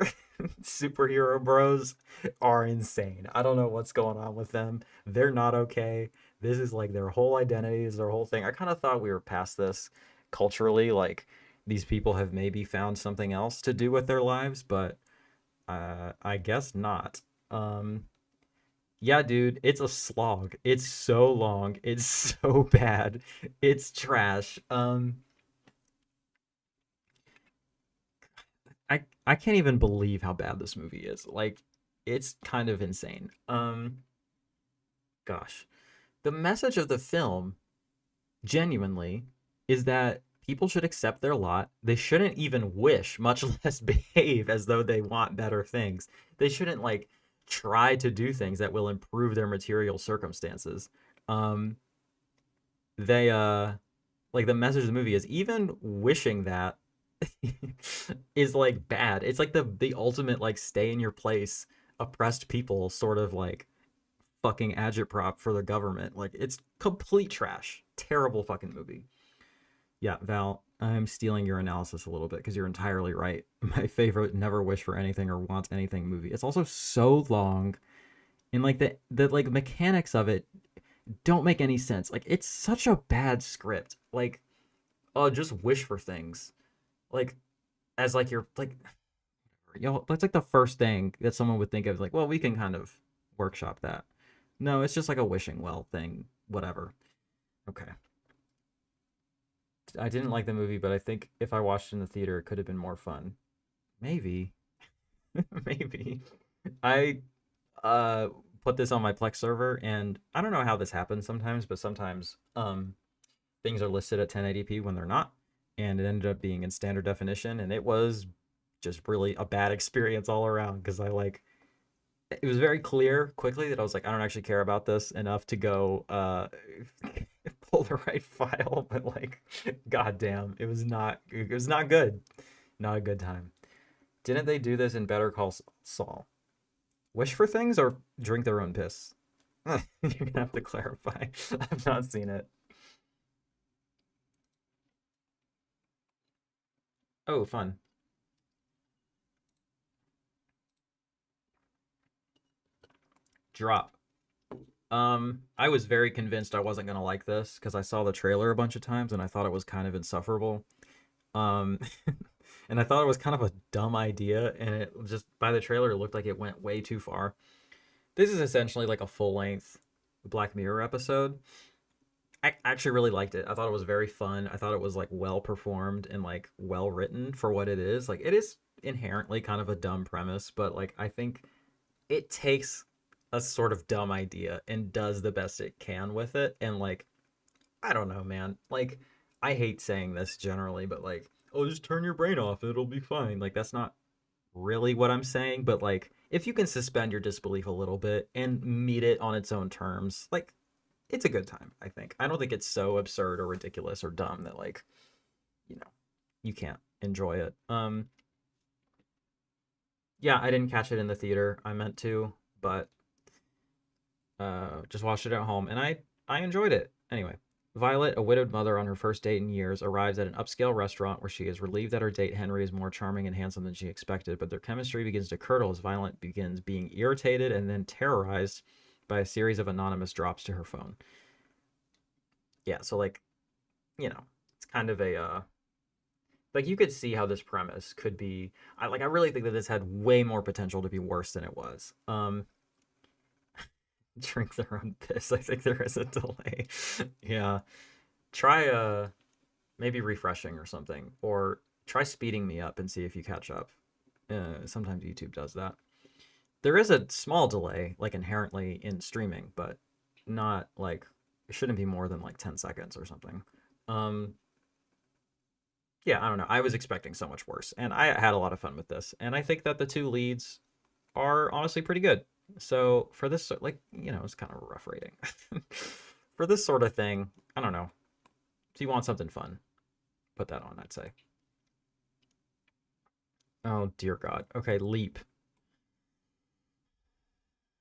superhero bros are insane. I don't know what's going on with them. They're not okay. This is like their whole identity, is their whole thing. I kind of thought we were past this culturally. Like these people have maybe found something else to do with their lives, but I guess not. Um, Yeah, dude, it's a slog. It's so long. It's so bad. It's trash. I can't even believe how bad this movie is. Like, it's kind of insane. Gosh. The message of the film, genuinely, is that people should accept their lot. They shouldn't even wish, much less behave as though they want better things. They shouldn't like try to do things that will improve their material circumstances. Um, they like the message of the movie is even wishing that is like bad. It's like the ultimate like stay in your place, oppressed people sort of like fucking agitprop for the government. Like it's complete trash. Terrible fucking movie. Yeah, Val, I'm stealing your analysis a little bit because you're entirely right. My favorite never wish for anything or want anything movie. It's also so long and like the like mechanics of it don't make any sense. Like it's such a bad script. Like, oh, just wish for things. Like as like you're like yo, that's like the first thing that someone would think of like, well, we can kind of workshop that. No, it's just like a wishing well thing, whatever. Okay. I didn't like the movie, but I think if I watched it in the theater, it could have been more fun. Maybe. Maybe. I uh put this on my Plex server and I don't know how this happens sometimes, but sometimes things are listed at 1080p when they're not, and it ended up being in standard definition and it was just really a bad experience all around because I like it was very clear quickly that I was like, I don't actually care about this enough to go pull the right file, but like goddamn, it was not good. Not a good time. Didn't they do this in Better Call Saul? Wish for things or drink their own piss? You're gonna have to clarify. I've not seen it. Oh, fun. Drop. I was very convinced I wasn't gonna like this because I saw the trailer a bunch of times and I thought it was kind of insufferable. Um, and I thought it was kind of a dumb idea, and it just by the trailer it looked like it went way too far. This is essentially like a full length Black Mirror episode. I actually really liked it. I thought it was very fun. I thought it was like well performed and like well written for what it is. Like it is inherently kind of a dumb premise, but like I think it takes a sort of dumb idea and does the best it can with it. And like I don't know, man. Like I hate saying this generally, but like, oh, just turn your brain off, it'll be fine. Like that's not really what I'm saying, but like if you can suspend your disbelief a little bit and meet it on its own terms, like it's a good time, I think. I don't think it's so absurd or ridiculous or dumb that like, you know, you can't enjoy it. Yeah, I didn't catch it in the theater. I meant to, but just watched it at home and I enjoyed it. Anyway, Violet, a widowed mother on her first date in years, arrives at an upscale restaurant where she is relieved that her date Henry is more charming and handsome than she expected, but their chemistry begins to curdle as Violet begins being irritated and then terrorized by a series of anonymous drops to her phone. Yeah, so like, it's kind of a like you could see how this premise could be. I really think that this had way more potential to be worse than it was. Drink their own piss. I think there is a delay. Yeah. Try maybe refreshing or something, or try speeding me up and see if you catch up. Sometimes YouTube does that. There is a small delay, like inherently in streaming, but not like it shouldn't be more than like 10 seconds or something. Um, yeah, I don't know. I was expecting so much worse, and I had a lot of fun with this. And I think that the two leads are honestly pretty good. So for this, like, it's kind of a rough rating. For this sort of thing, I don't know. If you want something fun, put that on, I'd say. Oh, dear God. Okay, Leap.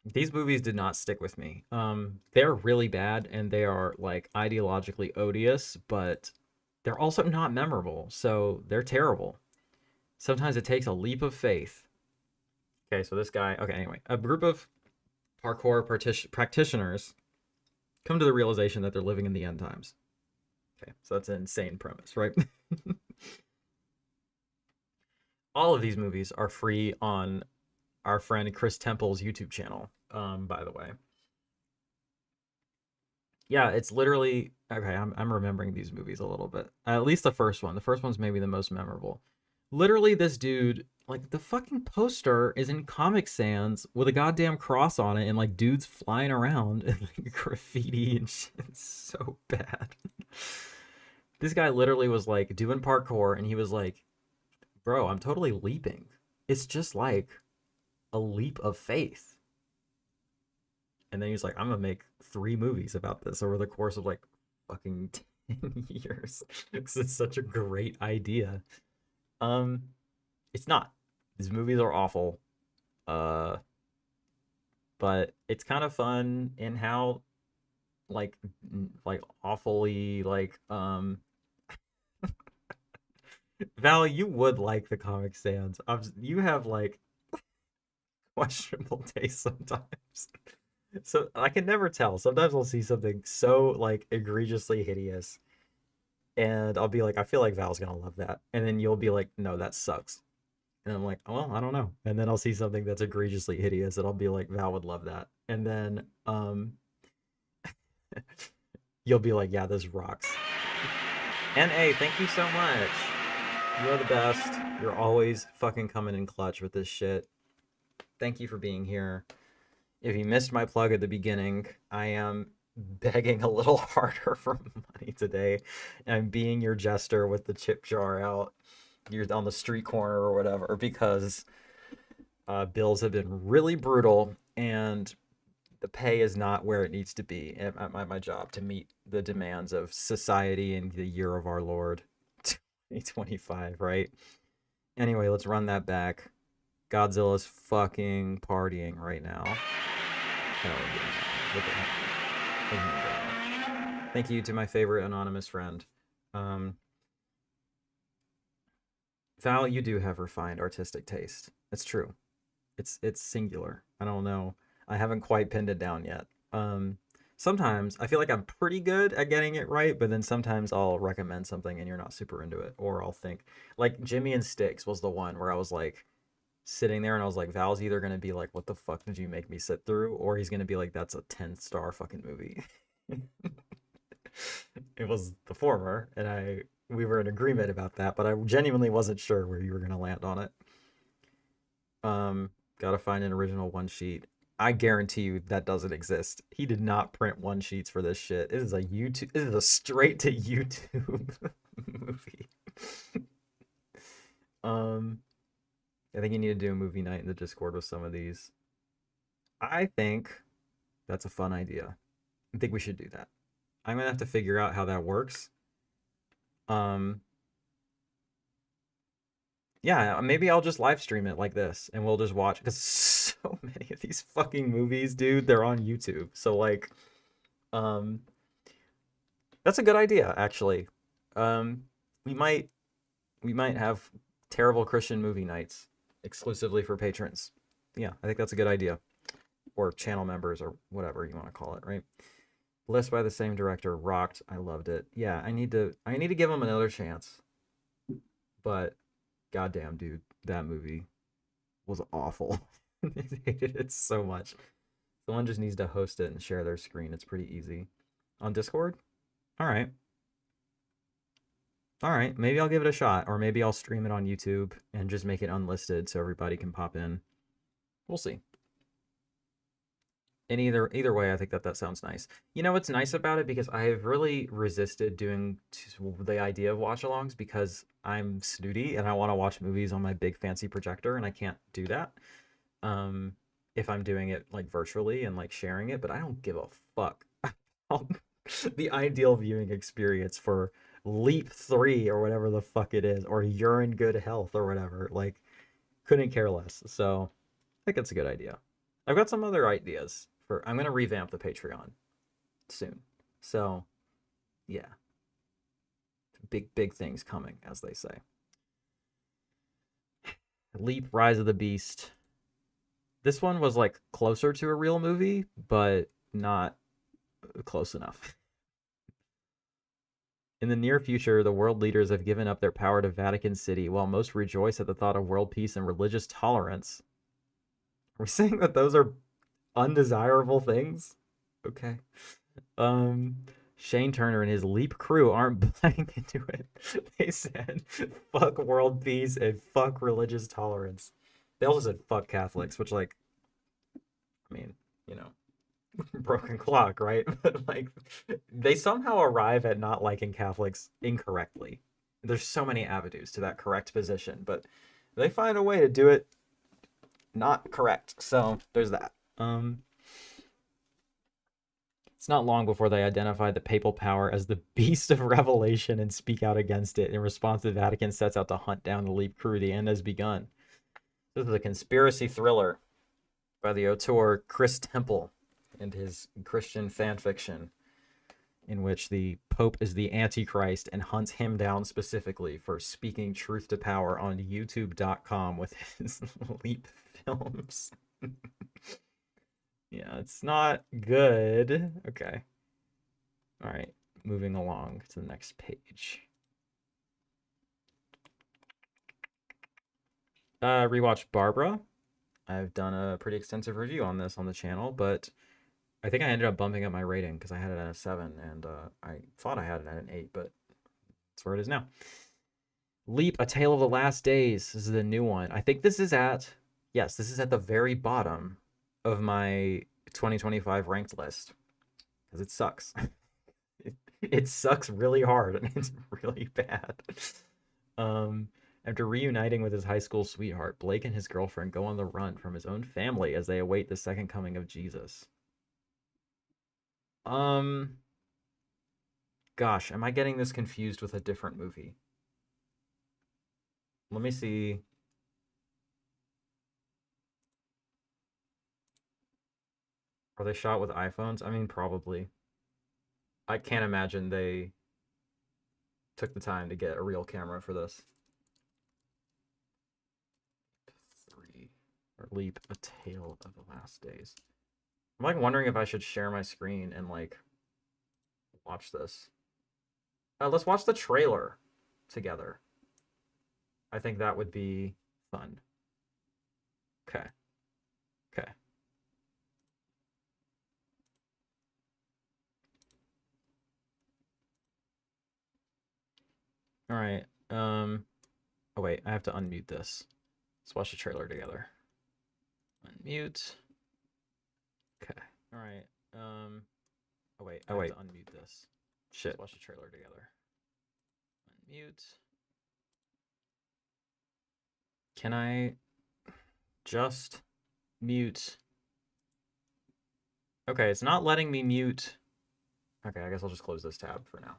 These movies did not stick with me. They're really bad and they are like ideologically odious, but they're also not memorable. So they're terrible. Sometimes it takes a leap of faith. Okay, so this guy, okay, anyway, a group of parkour practitioners come to the realization that they're living in the end times. Okay, so that's an insane premise, right? All of these movies are free on our friend Chris Temple's YouTube channel, by the way. Yeah, it's literally okay. I'm remembering these movies a little bit. At least the first one. The first one's maybe the most memorable. Literally, this dude, like the fucking poster is in Comic Sans with a goddamn cross on it, and like dudes flying around and like graffiti and shit. It's so bad. This guy literally was like doing parkour, and he was like, "Bro, I'm totally leaping. It's just like a leap of faith." And then he was like, "I'm gonna make 3 movies about this over the course of like fucking 10 years." Because it's such a great idea. Um, it's not. These movies are awful. Uh, but it's kind of fun in how like like awfully like Val, you would like the Comic Sans. You have like questionable taste sometimes. So I can never tell. Sometimes I'll see something so like egregiously hideous, and I'll be like, I feel like Val's gonna love that, and then you'll be like, no, that sucks, and I'm like, well, I don't know, and then I'll see something that's egregiously hideous, and I'll be like, Val would love that, and then you'll be like, yeah, this rocks. Na, thank you so much. You are the best. You're always fucking coming in clutch with this shit. Thank you for being here. If you missed my plug at the beginning, I am begging a little harder for money today. I'm being your jester with the chip jar out. You're on the street corner or whatever because bills have been really brutal and the pay is not where it needs to be at my job to meet the demands of society in the year of our Lord 2025, right? Anyway, let's run that back. Godzilla's fucking partying right now. Hell yeah. Look at him. Look at him go. Thank you to my favorite anonymous friend. Um, Val, you do have refined artistic taste. It's true. It's singular. I don't know. I haven't quite pinned it down yet. Sometimes I feel like I'm pretty good at getting it right, but then sometimes I'll recommend something and you're not super into it, or I'll think like Jimmy and Sticks was the one where I was like sitting there and I was like, Val's either gonna be like, "What the fuck did you make me sit through?" or he's gonna be like, "That's a 10-star fucking movie." It was the former, and we were in agreement about that, but I genuinely wasn't sure where you were gonna land on it. Gotta find an original one sheet. I guarantee you that doesn't exist. He did not print one sheets for this shit. It is a YouTube. It is a straight to YouTube movie. Um, I think you need to do a movie night in the Discord with some of these. I think that's a fun idea. I think we should do that. I'm gonna have to figure out how that works. Um, yeah, maybe I'll just live stream it like this and we'll just watch because so many of these fucking movies, dude, they're on YouTube. So like, um, that's a good idea, actually. Um, we might we might have terrible Christian movie nights exclusively for patrons. Yeah, I think that's a good idea. Or channel members or whatever you want to call it, right? Blessed by the same director, rocked. I loved it. Yeah, I need to give him another chance. But goddamn, dude, that movie was awful. I hated it so much. Someone just needs to host it and share their screen. It's pretty easy. On Discord? All right. All right. Maybe I'll give it a shot, or maybe I'll stream it on YouTube and just make it unlisted so everybody can pop in. We'll see. And either way, I think that sounds nice. You know what's nice about it, because I have really resisted doing the idea of watch-alongs because I'm snooty and I want to watch movies on my big fancy projector and I can't do that. If I'm doing it like virtually and like sharing it, but I don't give a fuck. The ideal viewing experience for Leap 3 or whatever the fuck it is, or You're in Good Health or whatever, like couldn't care less. So I think that's a good idea. I've got some other ideas for. I'm gonna revamp the Patreon soon. So yeah, big things coming, as they say. Leap, Rise of the Beast. This one was like closer to a real movie, but not close enough. In the near future, the world leaders have given up their power to Vatican City, while most rejoice at the thought of world peace and religious tolerance. Are we saying that those are undesirable things? Okay. Um, Shane Turner and his Leap crew aren't buying into it. They said, fuck world peace and fuck religious tolerance. They also said, fuck Catholics, which, like, I mean, you know, broken clock, right? But, like, they somehow arrive at not liking Catholics incorrectly. There's so many avenues to that correct position, but they find a way to do it not correct. So there's that. It's not long before they identify the papal power as the beast of revelation and speak out against it. In response, the Vatican sets out to hunt down the Leap crew. The end has begun. This is a conspiracy thriller by the auteur Chris Temple and his Christian fan fiction, in which the Pope is the Antichrist and hunts him down specifically for speaking truth to power on YouTube.com with his Leap films. Yeah, it's not good. Okay. All right, moving along to the next page. Rewatch Barbara. I've done a pretty extensive review on this on the channel, but I think I ended up bumping up my rating because I had it at a 7, and I thought I had it at an 8, but that's where it is now. Leap, A Tale of the Last Days. This is the new one. I think this is at, yes, this is at the very bottom of my 2025 ranked list because it sucks. It sucks really hard and it's really bad. After reuniting with his high school sweetheart, Blake and his girlfriend go on the run from his own family as they await the second coming of Jesus. Gosh, am I getting this confused with a different movie? Let me see. Are they shot with iPhones? I mean, probably. I can't imagine they took the time to get a real camera for this. 3, or Leap, A Tale of the Last Days. I'm like wondering if I should share my screen and like watch this. Let's watch the trailer together. I think that would be fun. Okay. Okay. All right. Oh wait, I have to unmute this. Let's watch the trailer together. Unmute. Okay. All right. Oh wait, I have to unmute this. Shit. Let's watch the trailer together. Unmute. Can I just mute? Okay, it's not letting me mute. Okay, I guess I'll just close this tab for now.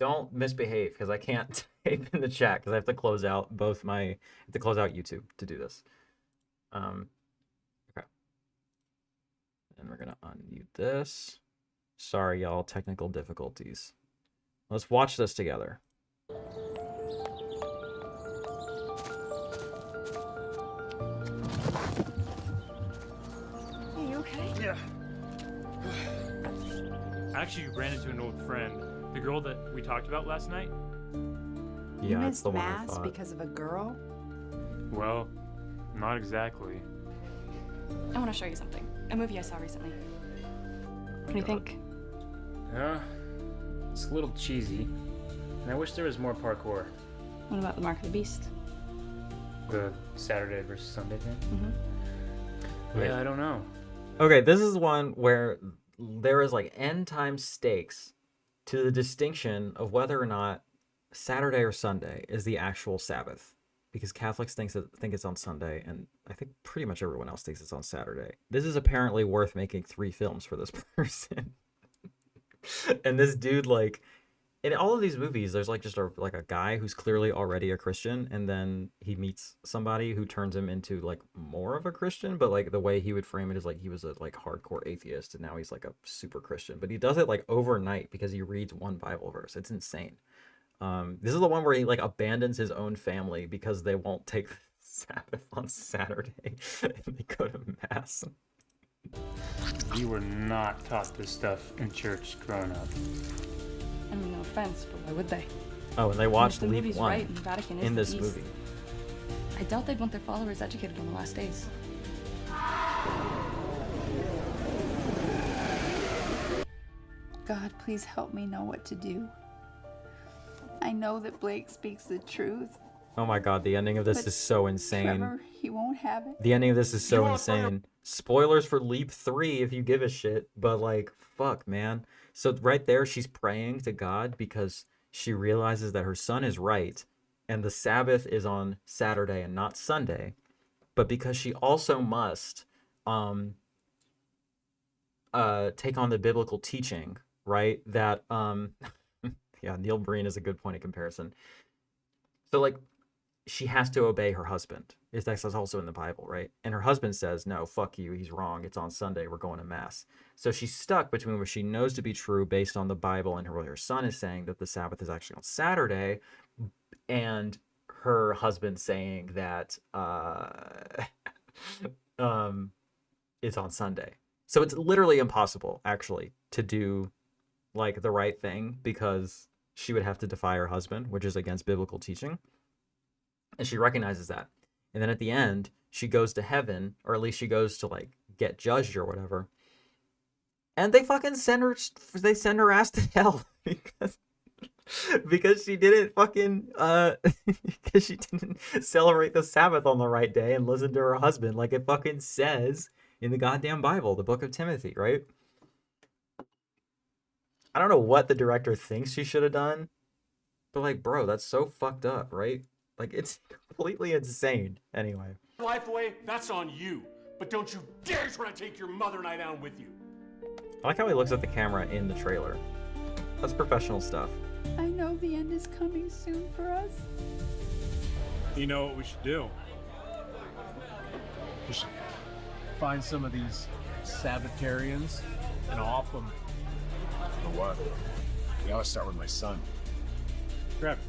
Don't misbehave because I can't type in the chat because I have to close out both my. I have to close out YouTube to do this. Okay. And we're gonna unmute this. Sorry, y'all, technical difficulties. Let's watch this together. Are you okay? Yeah. I actually ran into an old friend. The girl that we talked about last night? You Yeah, it's missed the one I mass thought. because of a girl? Well, not exactly. I want to show you something. A movie I saw recently. What do you think? It's a little cheesy, and I wish there was more parkour. What about The Mark of the Beast? The Saturday versus Sunday thing? Mm-hmm. Yeah, I don't know. Okay, this is one where there is like end time stakes to the distinction of whether or not Saturday or Sunday is the actual Sabbath. Because Catholics think it's on Sunday, and I think pretty much everyone else thinks it's on Saturday. This is apparently worth making 3 films for this person. And this dude, like, in all of these movies, there's like just a guy who's clearly already a Christian, and then he meets somebody who turns him into like more of a Christian, but like the way he would frame it is like he was a like hardcore atheist, and now he's like a super Christian. But he does it like overnight because he reads one Bible verse. It's insane. This is the one where he like abandons his own family because they won't take Sabbath on Saturday and they go to mass. We were not taught this stuff in church growing up. I mean, no offense, but why would they? Oh, and they If watched the Leap movie's 1 right and the Vatican is in the this beast, movie. I doubt they'd want their followers educated on the last days. God, please help me know what to do. I know that Blake speaks the truth, Oh my god, the ending of this but is so insane. Trevor, he won't have it. The ending of this is so insane. Spoilers for Leap 3 if you give a shit, but like, fuck, man. So right there, she's praying to God because she realizes that her son is right, and the Sabbath is on Saturday and not Sunday, but because she also must take on the biblical teaching, right? That yeah, Neil Breen is a good point of comparison. So like, she has to obey her husband. That's also in the Bible, right? And her husband says, no, fuck you, he's wrong. It's on Sunday. We're going to mass. So she's stuck between what she knows to be true based on the Bible and what her son is saying, that the Sabbath is actually on Saturday, and her husband saying that it's on Sunday. So it's literally impossible, actually, to do like the right thing, because she would have to defy her husband, which is against biblical teaching. And she recognizes that. And then at the end, she goes to heaven, or at least she goes to like get judged or whatever. And they fucking send her ass to hell because she didn't fucking because she didn't celebrate the Sabbath on the right day and listen to her husband like it fucking says in the goddamn Bible, the book of Timothy, right? I don't know what the director thinks she should have done, but like, bro, that's so fucked up, right? Like, it's completely insane. Anyway. Life away, that's on you. But don't you dare try to take your mother and I down with you. I like how he looks at the camera in the trailer. That's professional stuff. I know the end is coming soon for us. You know what we should do? We should find some of these Sabbatarians and off them. You know what? We ought to start with my son. Trevor.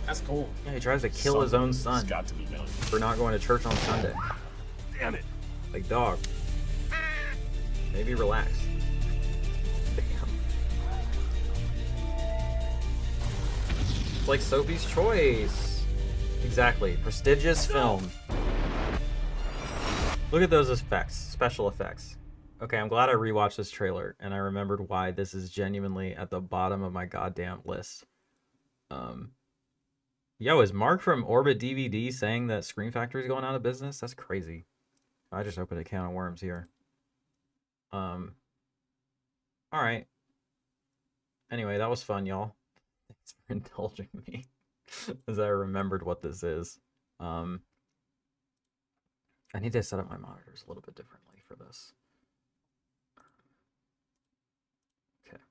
That's cool. Yeah, he tries to kill his own son. It's got to be done. For not going to church on Sunday. Damn it. Like, dog. Maybe relax. Damn. It's like Sophie's Choice. Exactly. Prestigious film. Look at those effects. Special effects. Okay, I'm glad I rewatched this trailer and I remembered why this is genuinely at the bottom of my goddamn list. Yo, is Mark from Orbit DVD saying that Scream Factory is going out of business? That's crazy. I just opened a can of worms here. All right. Anyway, that was fun, y'all. Thanks for indulging me as I remembered what this is. I need to set up my monitors a little bit differently for this. Okay.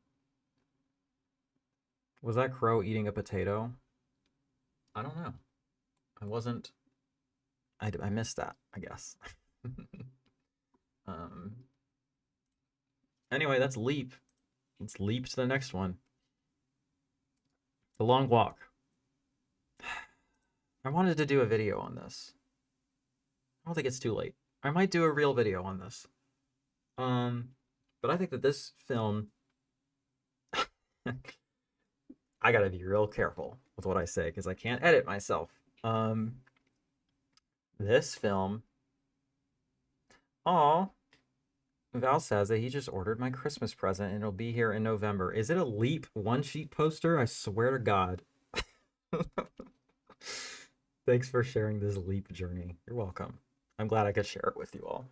Was that crow eating a potato? I don't know. I missed that, I guess. Anyway, that's Leap. Let's leap to the next one. The Long Walk. I wanted to do a video on this. I don't think it's too late. I might do a real video on this. But I think that this film I gotta be real careful with what I say because I can't edit myself. This film. Aw. Val says that he just ordered my Christmas present and it'll be here in November. Is it a Leap one-sheet poster? I swear to God. Thanks for sharing this Leap journey. You're welcome. I'm glad I could share it with you all.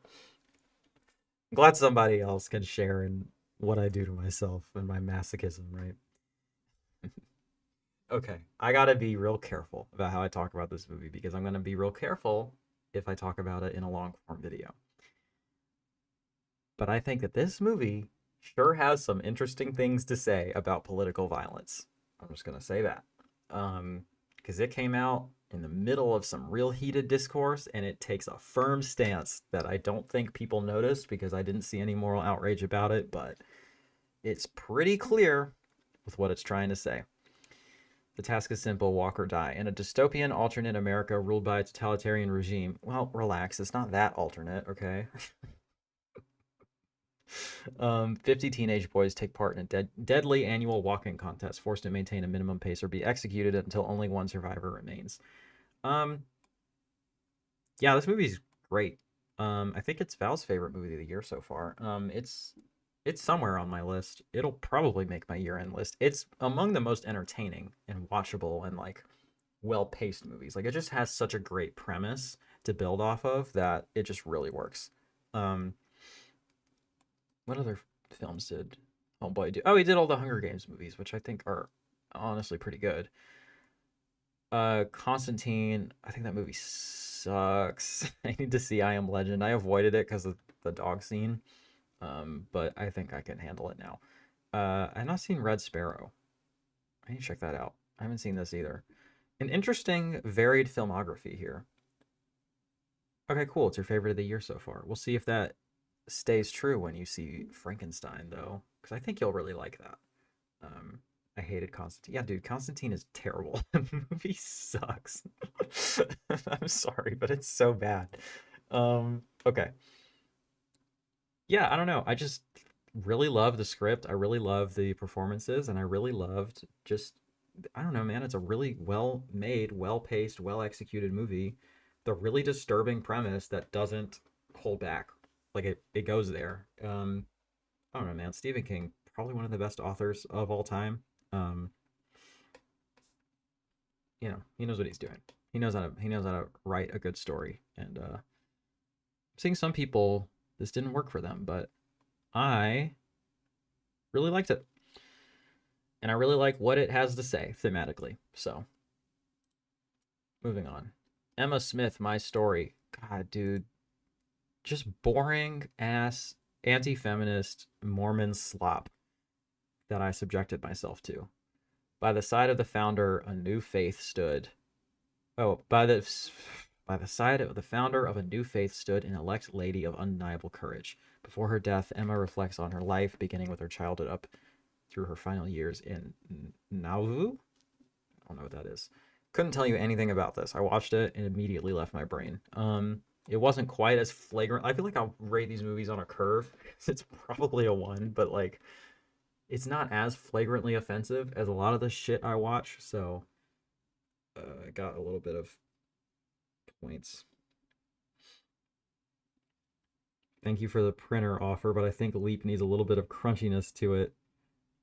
I'm glad somebody else can share in what I do to myself and my masochism, right? Okay, I gotta be real careful about how I talk about this movie because I'm gonna be real careful if I talk about it in a long-form video. But I think that this movie sure has some interesting things to say about political violence. I'm just gonna say that. Because it came out in the middle of some real heated discourse, and it takes a firm stance that I don't think people noticed because I didn't see any moral outrage about it, but it's pretty clear with what it's trying to say. The task is simple, walk or die. In a dystopian alternate America ruled by a totalitarian regime, well, relax, it's not that alternate, okay? 50 teenage boys take part in a deadly annual walking contest, forced to maintain a minimum pace or be executed until only one survivor remains. Yeah, this movie's great. I think it's Val's favorite movie of the year so far. It's It's somewhere on my list. It'll probably make my year-end list. It's among the most entertaining and watchable and like well-paced movies. Like it just has such a great premise to build off of that it just really works. Um, what other films did Homeboy do? Oh, he did all the Hunger Games movies, which I think are honestly pretty good. Constantine, I think that movie sucks. I need to see I Am Legend. I avoided it because of the dog scene. But I think I can handle it now. I've not seen Red Sparrow. I need to check that out. I haven't seen this either. An interesting, varied filmography here. Okay, cool. It's your favorite of the year so far. We'll see if that stays true when you see Frankenstein, though, because I think you'll really like that. I hated Constantine. Yeah, dude, Constantine is terrible. The movie sucks. I'm sorry, but it's so bad. Okay. Yeah, I don't know. I just really love the script. I really love the performances, and I really loved just I don't know, man. It's a really well made, well paced, well executed movie. The really disturbing premise that doesn't hold back. Like it goes there. I don't know, man. Stephen King, probably one of the best authors of all time. Um, he knows what he's doing. He knows how to write a good story. And seeing some people this didn't work for them, but I really liked it. And I really like what it has to say thematically. So, moving on. Emma Smith, My Story. God, dude. Just boring ass anti-feminist Mormon slop that I subjected myself to. By the side of the founder, a new faith stood. Oh, by the side of the founder of a new faith stood an elect lady of undeniable courage. Before her death, Emma reflects on her life, beginning with her childhood up through her final years in Nauvoo. I don't know what that is. Couldn't tell you anything about this. I watched it and immediately left my brain. It wasn't quite as flagrant. I feel like I'll rate these movies on a curve. It's probably a 1, but like it's not as flagrantly offensive as a lot of the shit I watch. So I got a little bit of points. Thank you for the printer offer, but I think Leap needs a little bit of crunchiness to it.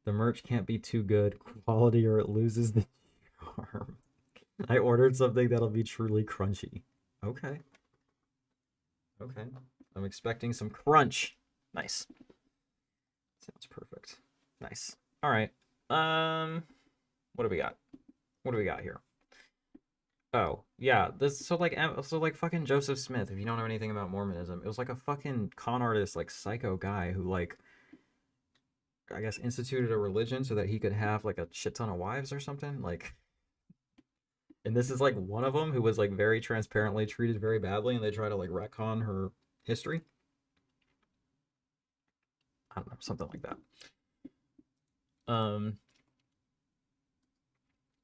The merch can't be too good quality or it loses the charm. I ordered something that'll be truly crunchy. Okay. Okay. I'm expecting some crunch. Nice. Sounds perfect. Nice. All right. What do we got? What do we got here? Oh, yeah. So like fucking Joseph Smith, if you don't know anything about Mormonism, it was like a fucking con artist, like psycho guy who like I guess instituted a religion so that he could have like a shit ton of wives or something. Like and this is like one of them who was like very transparently treated very badly and they try to like retcon her history. I don't know, something like that.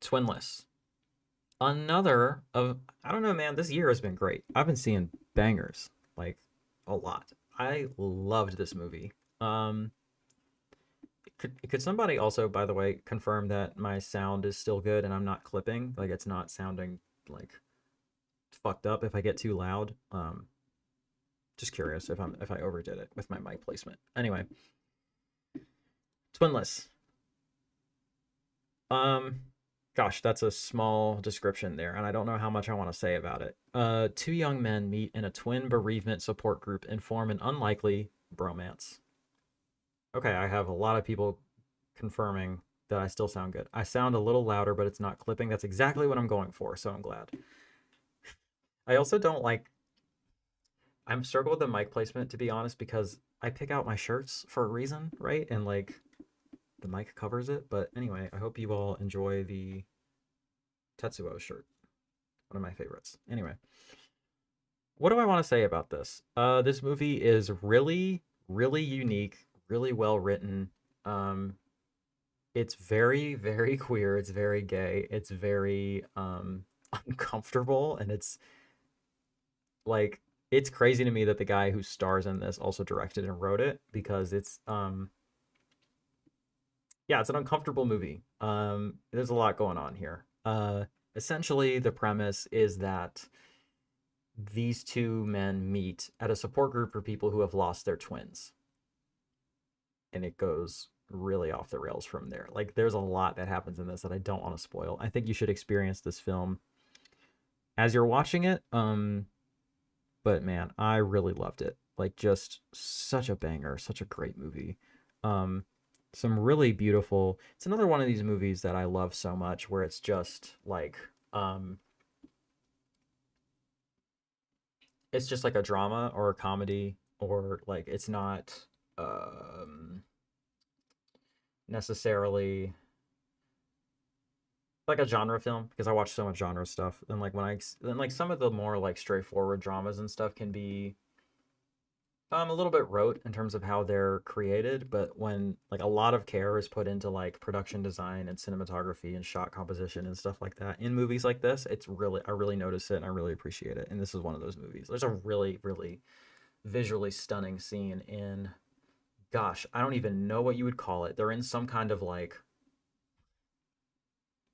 Twinless. Another of I don't know, man, this year has been great. I've been seeing bangers like a lot. I loved this movie. Could somebody also, by the way, confirm that my sound is still good and I'm not clipping? Like it's not sounding like fucked up if I get too loud. Just curious if I overdid it with my mic placement. Anyway. Twinless. Gosh, that's a small description there, and I don't know how much I want to say about it. Two young men meet in a twin bereavement support group and form an unlikely bromance. Okay, I have a lot of people confirming that I still sound good. I sound a little louder, but it's not clipping. That's exactly what I'm going for, so I'm glad. I also don't like... I'm struggling with the mic placement, to be honest, because I pick out my shirts for a reason, right? And, like, the mic covers it. But anyway, I hope you all enjoy the Tetsuo shirt. One of my favorites. Anyway. What do I want to say about this? This movie is really, really unique, really well written. It's very, very queer. It's very gay. It's very uncomfortable. And it's like, it's crazy to me that the guy who stars in this also directed and wrote it because it's yeah, it's an uncomfortable movie. There's a lot going on here. Essentially, the premise is that these two men meet at a support group for people who have lost their twins. and it goes really off the rails from there. Like there's a lot that happens in this that I don't want to spoil. I think you should experience this film as you're watching it. But man, I really loved it. Like just such a banger, such a great movie. Some really beautiful. It's another one of these movies that I love so much where it's just like it's just like a drama or a comedy, or like it's not necessarily like a genre film, because I watch so much genre stuff. And like then like some of the more like straightforward dramas and stuff can be a little bit rote in terms of how they're created, but when like a lot of care is put into like production design and cinematography and shot composition and stuff like that in movies like this, I really notice it and I really appreciate it. And this is one of those movies. There's a really, really visually stunning scene in, gosh, I don't even know what you would call it. They're in some kind of like,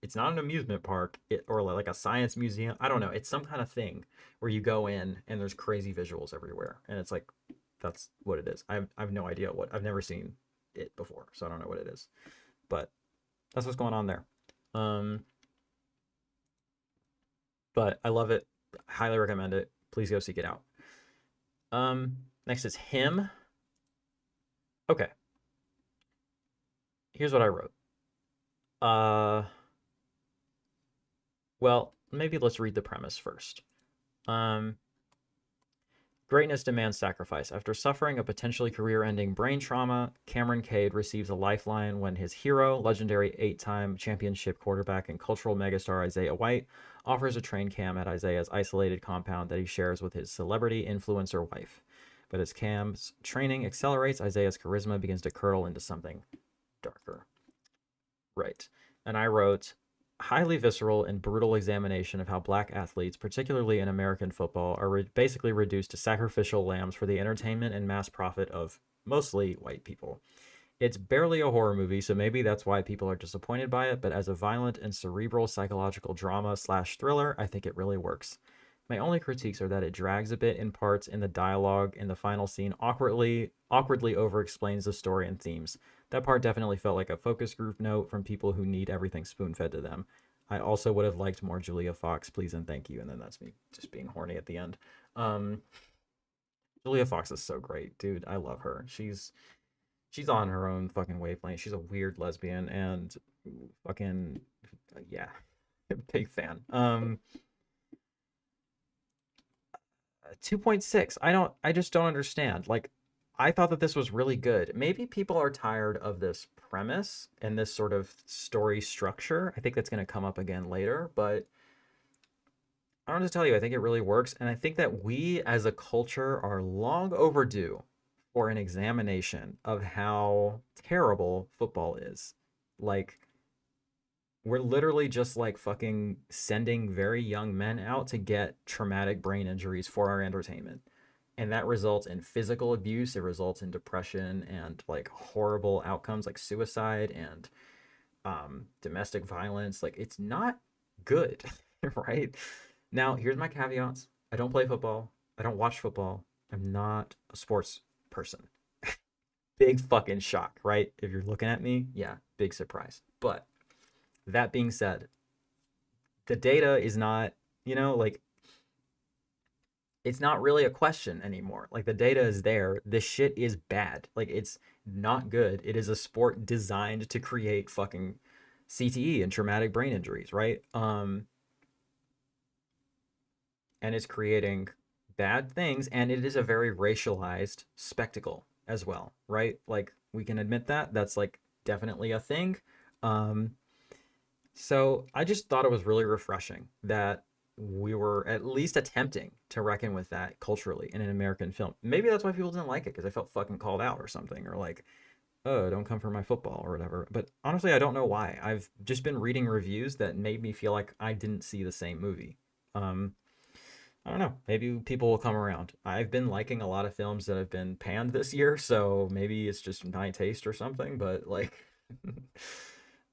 it's not an amusement park or like a science museum. I don't know. It's some kind of thing where you go in and there's crazy visuals everywhere. And it's like, that's what it is. I have no idea I've never seen it before, so I don't know what it is. But that's what's going on there. But I love it. Highly recommend it. Please go seek it out. Next is Him. Okay. Here's what I wrote. Well, maybe let's read the premise first. Greatness demands sacrifice. After suffering a potentially career-ending brain trauma, Cameron Cade receives a lifeline when his hero, legendary 8-time championship quarterback and cultural megastar Isaiah White, offers a train Cam at Isaiah's isolated compound that he shares with his celebrity influencer wife. But as Cam's training accelerates, Isaiah's charisma begins to curdle into something darker. Right. And I wrote, highly visceral and brutal examination of how black athletes, particularly in American football, are basically reduced to sacrificial lambs for the entertainment and mass profit of mostly white people. It's barely a horror movie, so maybe that's why people are disappointed by it, but as a violent and cerebral psychological drama / thriller, I think it really works. My only critiques are that it drags a bit in parts, and the dialogue in the final scene awkwardly over-explains the story and themes. That part definitely felt like a focus group note from people who need everything spoon-fed to them. I also would have liked more Julia Fox, please and thank you. And then that's me just being horny at the end. Julia Fox is so great, dude. I love her. She's on her own fucking wavelength. She's a weird lesbian and fucking, yeah, big fan. 2.6. I just don't understand. Like, I thought that this was really good. Maybe people are tired of this premise and this sort of story structure. I think that's going to come up again later, but I don't know what to tell you. I think it really works. And I think that we as a culture are long overdue for an examination of how terrible football is. Like, we're literally just like fucking sending very young men out to get traumatic brain injuries for our entertainment. And that results in physical abuse. It results in depression and like horrible outcomes like suicide and domestic violence. Like, it's not good, right? Now, here's my caveats. I don't play football. I don't watch football. I'm not a sports person. Big fucking shock, right? If you're looking at me, yeah, big surprise. But that being said, the data is not, like, it's not really a question anymore. Like, the data is there. This shit is bad. Like, it's not good. It is a sport designed to create fucking CTE and traumatic brain injuries, right? And it's creating bad things, and it is a very racialized spectacle as well, right? Like, we can admit that. That's, like, definitely a thing. So I just thought it was really refreshing that we were at least attempting to reckon with that culturally in an American film. Maybe that's why people didn't like it, because I felt fucking called out or something, or like, oh, don't come for my football or whatever. But honestly, I don't know why. I've just been reading reviews that made me feel like I didn't see the same movie. I don't know. Maybe people will come around. I've been liking a lot of films that have been panned this year, so maybe it's just my taste or something, but like,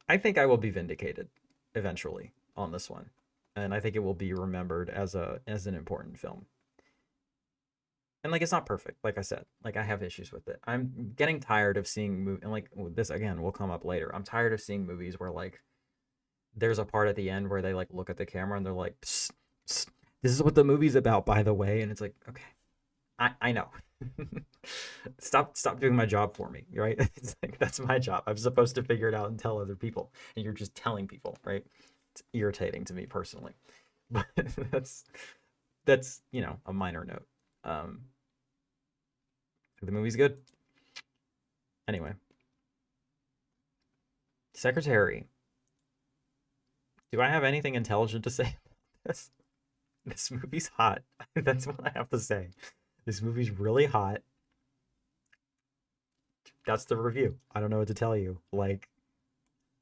I think I will be vindicated eventually on this one. And I think it will be remembered as an important film. And like it's not perfect, like I said. Like I have issues with it. I'm getting tired of seeing and like this again will come up later. I'm tired of seeing movies where like there's a part at the end where they like look at the camera and they're like, psst, psst, this is what the movie's about, by the way. And it's like, okay, I know. Stop doing my job for me, right? It's like that's my job. I'm supposed to figure it out and tell other people, and you're just telling people, right? It's irritating to me personally, but that's a minor note. The movie's good. Anyway, Secretary. Do I have anything intelligent to say about this? This movie's hot. That's what I have to say. This movie's really hot. That's the review. I don't know what to tell you. Like,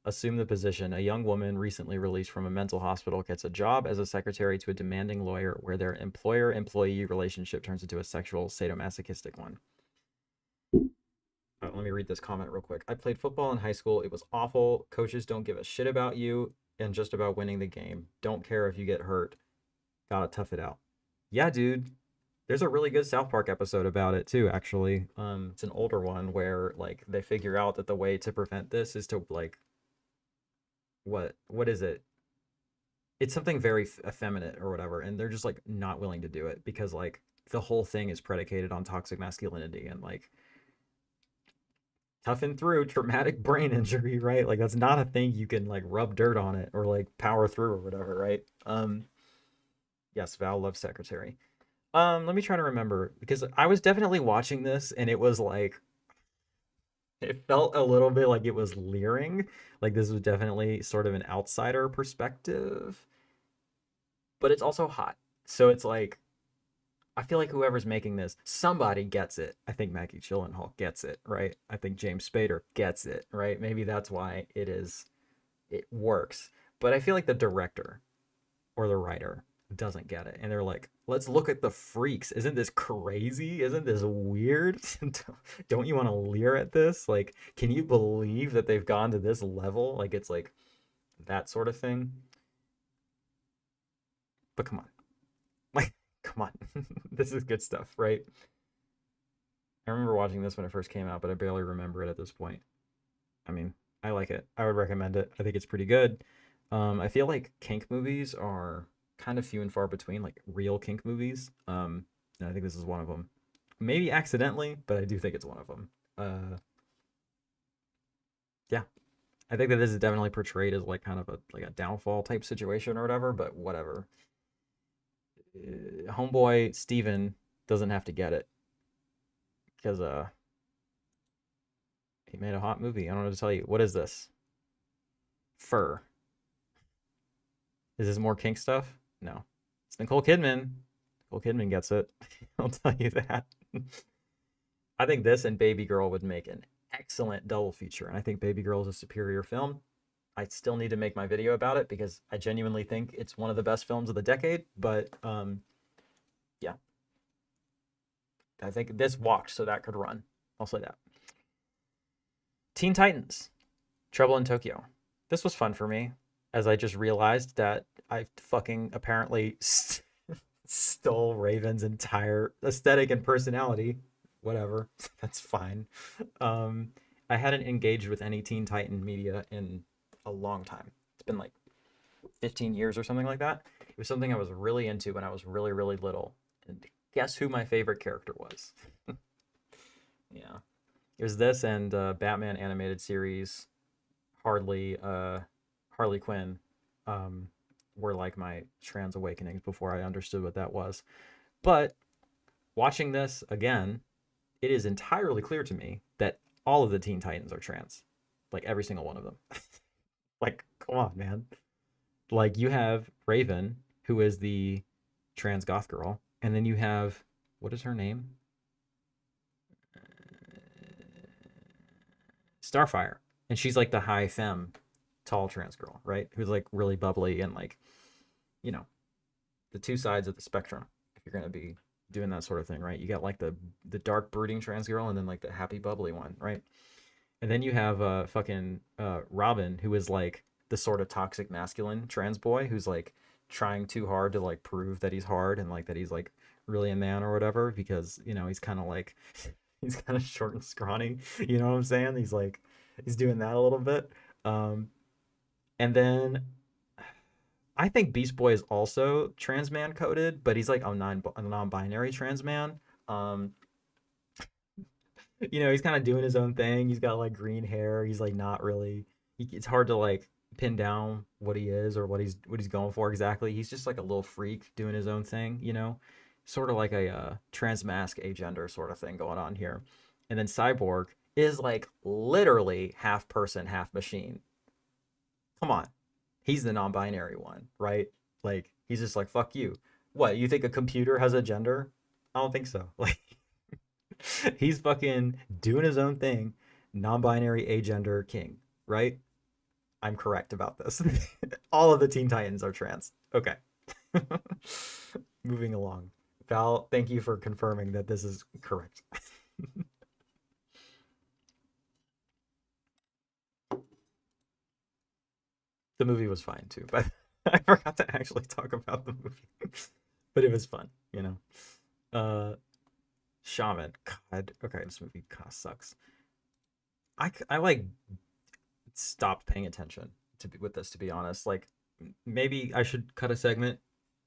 assume the position. A young woman recently released from a mental hospital gets a job as a secretary to a demanding lawyer where their employer-employee relationship turns into a sexual sadomasochistic one. Let me read this comment real quick. I played football in high school. It was awful. Coaches don't give a shit about you and just about winning the game. Don't care if you get hurt. Gotta tough it out. Yeah, dude. There's a really good South Park episode about it too, actually. It's an older one where like they figure out that the way to prevent this is to like what is it? It's something very effeminate or whatever, and they're just like not willing to do it because like the whole thing is predicated on toxic masculinity and like toughen through traumatic brain injury, right? Like that's not a thing you can like rub dirt on it or like power through or whatever, right? Yes, Val loves Secretary. Let me try to remember because I was definitely watching this and it was like it felt a little bit like it was leering. Like this was definitely sort of an outsider perspective. But it's also hot. So it's like I feel like whoever's making this, somebody gets it. I think Maggie Gyllenhaal gets it, right? I think James Spader gets it, right? Maybe that's why it works. But I feel like the director or the writer doesn't get it. And they're like, let's look at the freaks. Isn't this crazy? Isn't this weird? Don't you want to leer at this? Like, can you believe that they've gone to this level? Like, it's like that sort of thing. But come on. Like, come on. This is good stuff, right? I remember watching this when it first came out, but I barely remember it at this point. I mean, I like it. I would recommend it. I think it's pretty good. I feel like kink movies are kind of few and far between, like real kink movies. And I think this is one of them. Maybe accidentally, but I do think it's one of them. Yeah. I think that this is definitely portrayed as like kind of a downfall type situation or whatever, but whatever. Homeboy Steven doesn't have to get it because he made a hot movie. I don't know what to tell you. What is this? Fur. Is this more kink stuff? No. It's Nicole Kidman. Nicole Kidman gets it. I'll tell you that. I think this and Baby Girl would make an excellent double feature. And I think Baby Girl is a superior film. I still need to make my video about it because I genuinely think it's one of the best films of the decade. But yeah. I think this walked, so that could run. I'll say that. Teen Titans. Trouble in Tokyo. This was fun for me, as I just realized that I fucking apparently stole Raven's entire aesthetic and personality. Whatever. That's fine. I hadn't engaged with any Teen Titan media in a long time. It's been like 15 years or something like that. It was something I was really into when I was really, really little. And guess who my favorite character was? Yeah. It was this and Batman animated series Harley Quinn were like my trans awakenings before I understood what that was. But watching this again, it is entirely clear to me that all of the Teen Titans are trans. Like every single one of them. Like, come on, man. Like you have Raven, who is the trans goth girl, and then you have, what is her name? Starfire. And she's like the high femme, tall trans girl, right? Who's like really bubbly and like, you know, the two sides of the spectrum. If you're gonna be doing that sort of thing, right? You got like the dark brooding trans girl and then like the happy bubbly one, right? And then you have fucking Robin, who is like the sort of toxic masculine trans boy who's like trying too hard to like prove that he's hard and like that he's like really a man or whatever, because you know he's kind of like he's kind of short and scrawny. You know what I'm saying? He's like he's doing that a little bit. Um, and then I think Beast Boy is also trans man coded, but he's like a non-binary trans man. Um, you know, he's kind of doing his own thing. He's got like green hair. He's like not really. It's hard to like pin down what he is or what he's going for exactly. He's just like a little freak doing his own thing. You know, sort of like a trans mask agender sort of thing going on here. And then Cyborg is like literally half person, half machine. Come on, he's the non-binary one, right? Like he's just like fuck you. What, you think a computer has a gender? I don't think so. Like he's fucking doing his own thing, non-binary agender king, right? I'm correct about this. All of the Teen Titans are trans. Okay. Moving along. Val, thank you for confirming that this is correct. The movie was fine too, but I forgot to actually talk about the movie. But it was fun, you know. Shaman. God. Okay, this movie sucks. I like stopped paying attention with this, to be honest. Like maybe I should cut a segment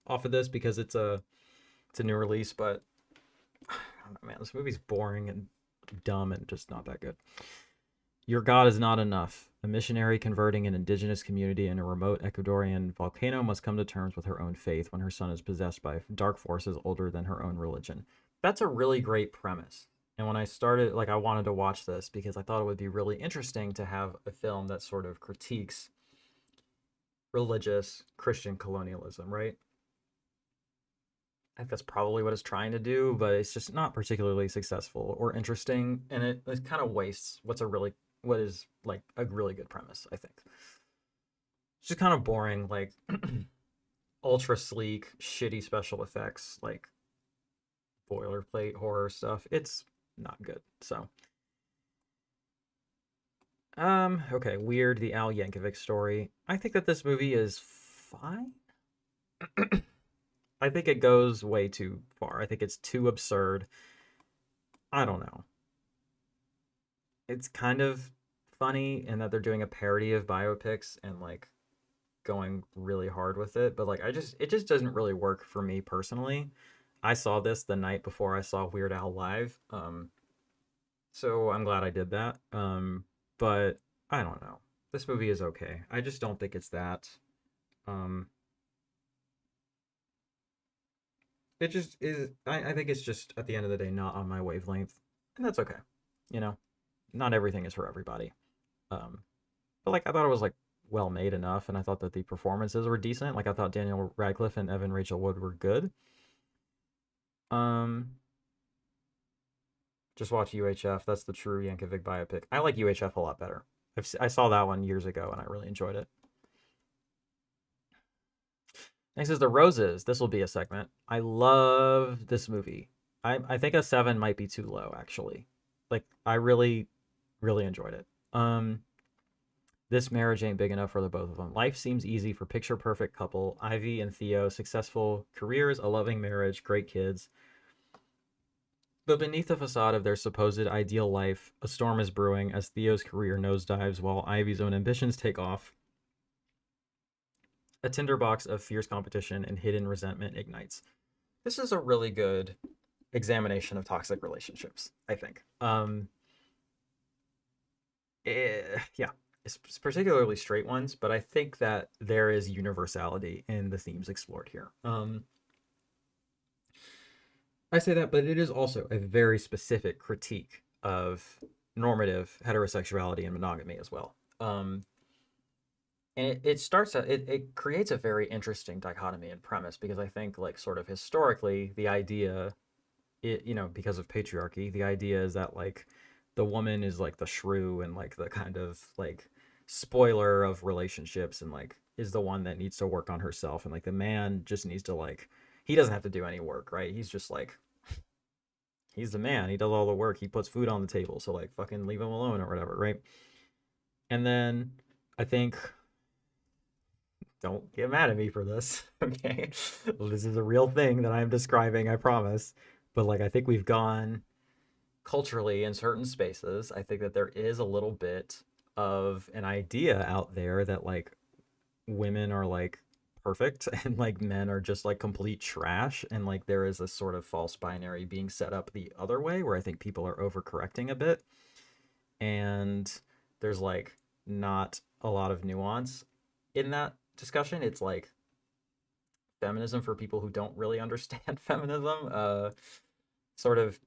off of this because it's a new release, but I don't know, man, this movie's boring and dumb and just not that good. Your God is not enough. A missionary converting an indigenous community in a remote Ecuadorian volcano must come to terms with her own faith when her son is possessed by dark forces older than her own religion. That's a really great premise. And when I started, like, I wanted to watch this because I thought it would be really interesting to have a film that sort of critiques religious Christian colonialism, right? I think that's probably what it's trying to do, but it's just not particularly successful or interesting, and it kind of wastes what is like a really good premise, I think. It's just kind of boring, like ultra sleek, shitty special effects, like boilerplate horror stuff. It's not good. So okay, Weird, the Al Yankovic story. I think that this movie is fine. I think it goes way too far. I think it's too absurd. I don't know. It's kind of funny in that they're doing a parody of biopics and like going really hard with it, but like it just doesn't really work for me personally. I saw this the night before I saw Weird Al live. So I'm glad I did that. But I don't know. This movie is okay. I just don't think it's that. It just is. I think it's just at the end of the day not on my wavelength, and that's okay. You know, not everything is for everybody. But like I thought it was like well made enough, and I thought that the performances were decent. Like I thought Daniel Radcliffe and Evan Rachel Wood were good. Just watch UHF. That's the true Yankovic biopic. I like UHF a lot better. I saw that one years ago, and I really enjoyed it. Next is The Roses. This will be a segment. I love this movie. I think a 7 might be too low, actually. Like, I really, really enjoyed it. This marriage ain't big enough for the both of them. Life seems easy for picture-perfect couple. Ivy and Theo, successful careers, a loving marriage, great kids. But beneath the facade of their supposed ideal life, a storm is brewing as Theo's career nosedives while Ivy's own ambitions take off. A tinderbox of fierce competition and hidden resentment ignites. This is a really good examination of toxic relationships, I think. Yeah, it's particularly straight ones, but I think that there is universality in the themes explored here. I say that, but it is also a very specific critique of normative heterosexuality and monogamy as well. And it creates a very interesting dichotomy and premise, because I think like sort of historically the idea, because of patriarchy, the idea is that like the woman is like the shrew and like the kind of like spoiler of relationships and like is the one that needs to work on herself, and like the man just needs to like, he doesn't have to do any work, right? He's just like, he's the man, he does all the work, he puts food on the table, so like fucking leave him alone or whatever, right? And then I think don't get mad at me for this. Okay. This is a real thing that I'm describing, I promise. But like I think we've gone culturally in certain spaces. I think that there is a little bit of an idea out there that like women are like perfect and like men are just like complete trash, and like there is a sort of false binary being set up the other way where I think people are overcorrecting a bit, and there's like not a lot of nuance in that discussion. It's like feminism for people who don't really understand feminism. Sort of,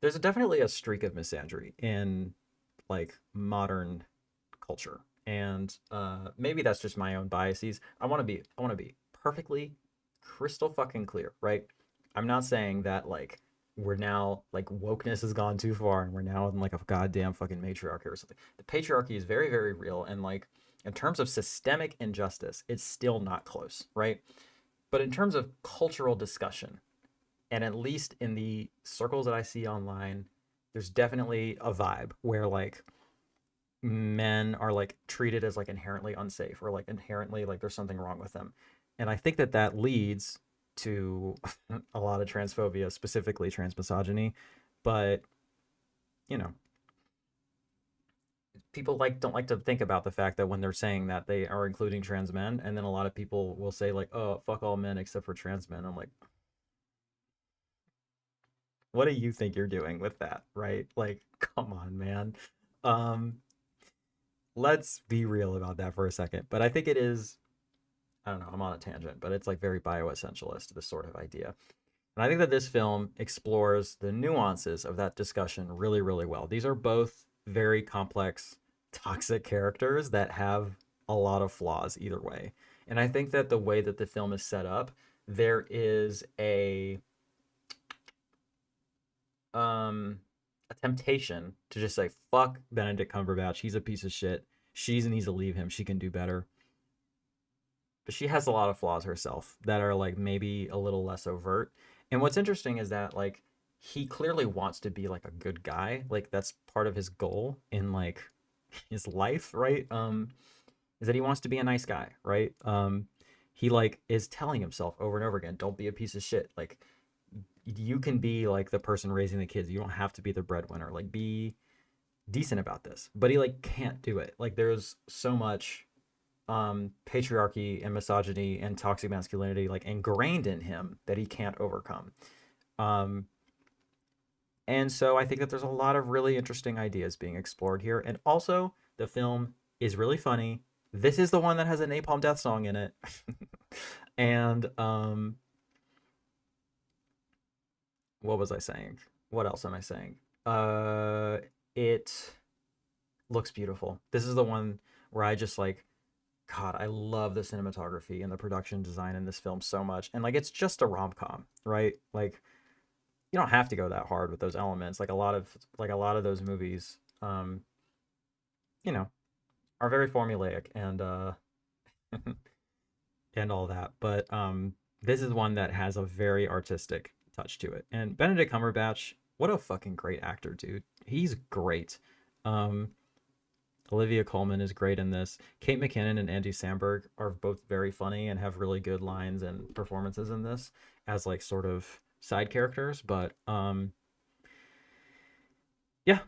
there's definitely a streak of misandry in like modern culture, and maybe that's just my own biases. I want to be perfectly crystal fucking clear, right? I'm not saying that like we're now like wokeness has gone too far and we're now in like a goddamn fucking matriarchy or something. The patriarchy is very, very real, and like in terms of systemic injustice, it's still not close, right? But in terms of cultural discussion, and at least in the circles that I see online, there's definitely a vibe where like men are like treated as like inherently unsafe or like inherently like there's something wrong with them. And I think that that leads to a lot of transphobia, specifically transmisogyny. But, you know, people like don't like to think about the fact that when they're saying that they are including trans men, and then a lot of people will say like, "Oh, fuck all men except for trans men." I'm like, what do you think you're doing with that, right? Like, come on, man. Um, let's be real about that for a second. But I think it is, I don't know, I'm on a tangent, but it's like very bioessentialist, this sort of idea. And I think that this film explores the nuances of that discussion really, really well. These are both very complex, toxic characters that have a lot of flaws either way. And I think that the way that the film is set up, there is a temptation to just say fuck Benedict Cumberbatch, he's a piece of shit, she needs to leave him, she can do better. But she has a lot of flaws herself that are like maybe a little less overt. And what's interesting is that like he clearly wants to be like a good guy, like that's part of his goal in like his life, right? Is that he wants to be a nice guy, right? He like is telling himself over and over again, don't be a piece of shit, like you can be like the person raising the kids, you don't have to be the breadwinner, like be decent about this. But he like can't do it. Like there's so much patriarchy and misogyny and toxic masculinity like ingrained in him that he can't overcome. And so I think that there's a lot of really interesting ideas being explored here. And also the film is really funny. This is the one that has a Napalm Death song in it. And what was I saying? What else am I saying? It looks beautiful. This is the one where I just like, God, I love the cinematography and the production design in this film so much. And like, it's just a rom-com, right? Like, you don't have to go that hard with those elements. Like a lot of those movies, you know, are very formulaic and and all that. But this is one that has a very artistic touch to it. And Benedict Cumberbatch, what a fucking great actor, dude. He's great. Olivia Colman is great in this. Kate McKinnon and Andy Samberg are both very funny and have really good lines and performances in this as like sort of side characters. But yeah,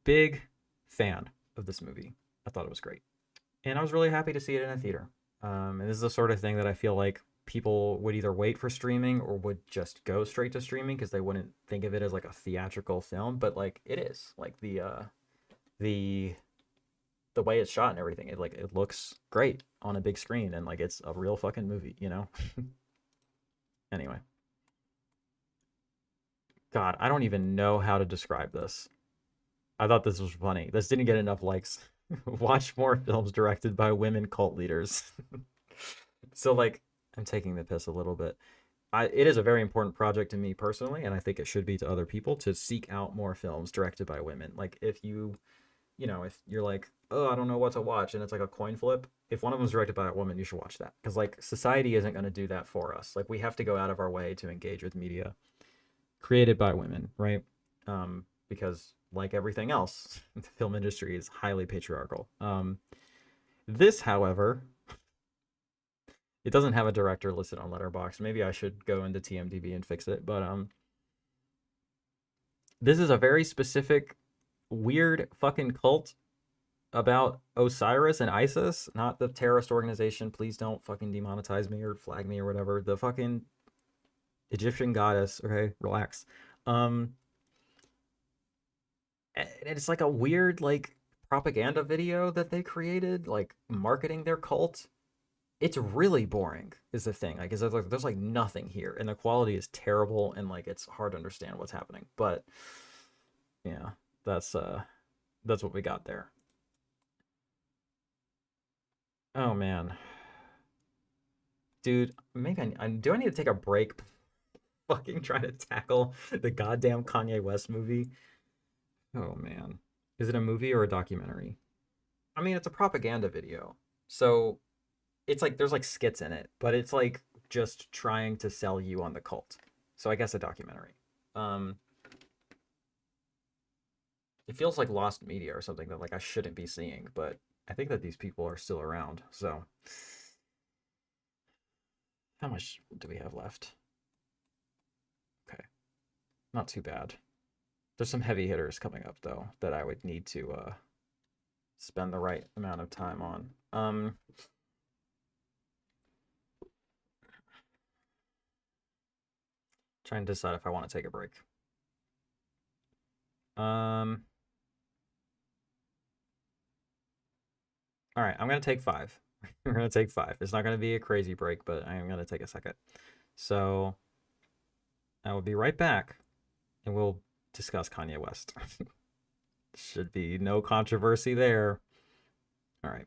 big fan of this movie. I thought it was great. And I was really happy to see it in a theater. And this is the sort of thing that I feel like people would either wait for streaming or would just go straight to streaming because they wouldn't think of it as like a theatrical film. But like it is. Like the way it's shot and everything, it looks great on a big screen, and like it's a real fucking movie, you know. Anyway, God, I don't even know how to describe this. I thought this was funny. This didn't get enough likes. Watch more films directed by women cult leaders. So like I'm taking the piss a little bit. It is a very important project to me personally, and I think it should be to other people, to seek out more films directed by women. Like if if you're like, oh, I don't know what to watch, and it's like a coin flip, if one of them's directed by a woman, you should watch that. Because like society isn't going to do that for us. Like we have to go out of our way to engage with media created by women, right? Because like everything else, the film industry is highly patriarchal. This, however, It doesn't have a director listed on Letterboxd. Maybe I should go into TMDb and fix it. But this is a very specific, weird fucking cult about Osiris and Isis, not the terrorist organization. Please don't fucking demonetize me or flag me or whatever. The fucking Egyptian goddess. Okay, relax. And it's like a weird like propaganda video that they created, like marketing their cult. It's really boring is the thing. Like, there's like nothing here, and the quality is terrible, and like it's hard to understand what's happening. But yeah, that's what we got there. Oh man, dude, maybe do I need to take a break? Fucking trying to tackle the goddamn Kanye West movie. Oh man, is it a movie or a documentary? I mean, it's a propaganda video, so it's like there's like skits in it, but it's like just trying to sell you on the cult. So I guess a documentary. It feels like lost media or something that like I shouldn't be seeing, but I think that these people are still around. So how much do we have left? Okay, not too bad. There's some heavy hitters coming up though that I would need to spend the right amount of time on. Trying to decide if I want to take a break. All right, I'm gonna take 5. We're gonna take 5. It's not gonna be a crazy break, but I am gonna take a second. So I will be right back, and we'll discuss Kanye West. Should be no controversy there. All right.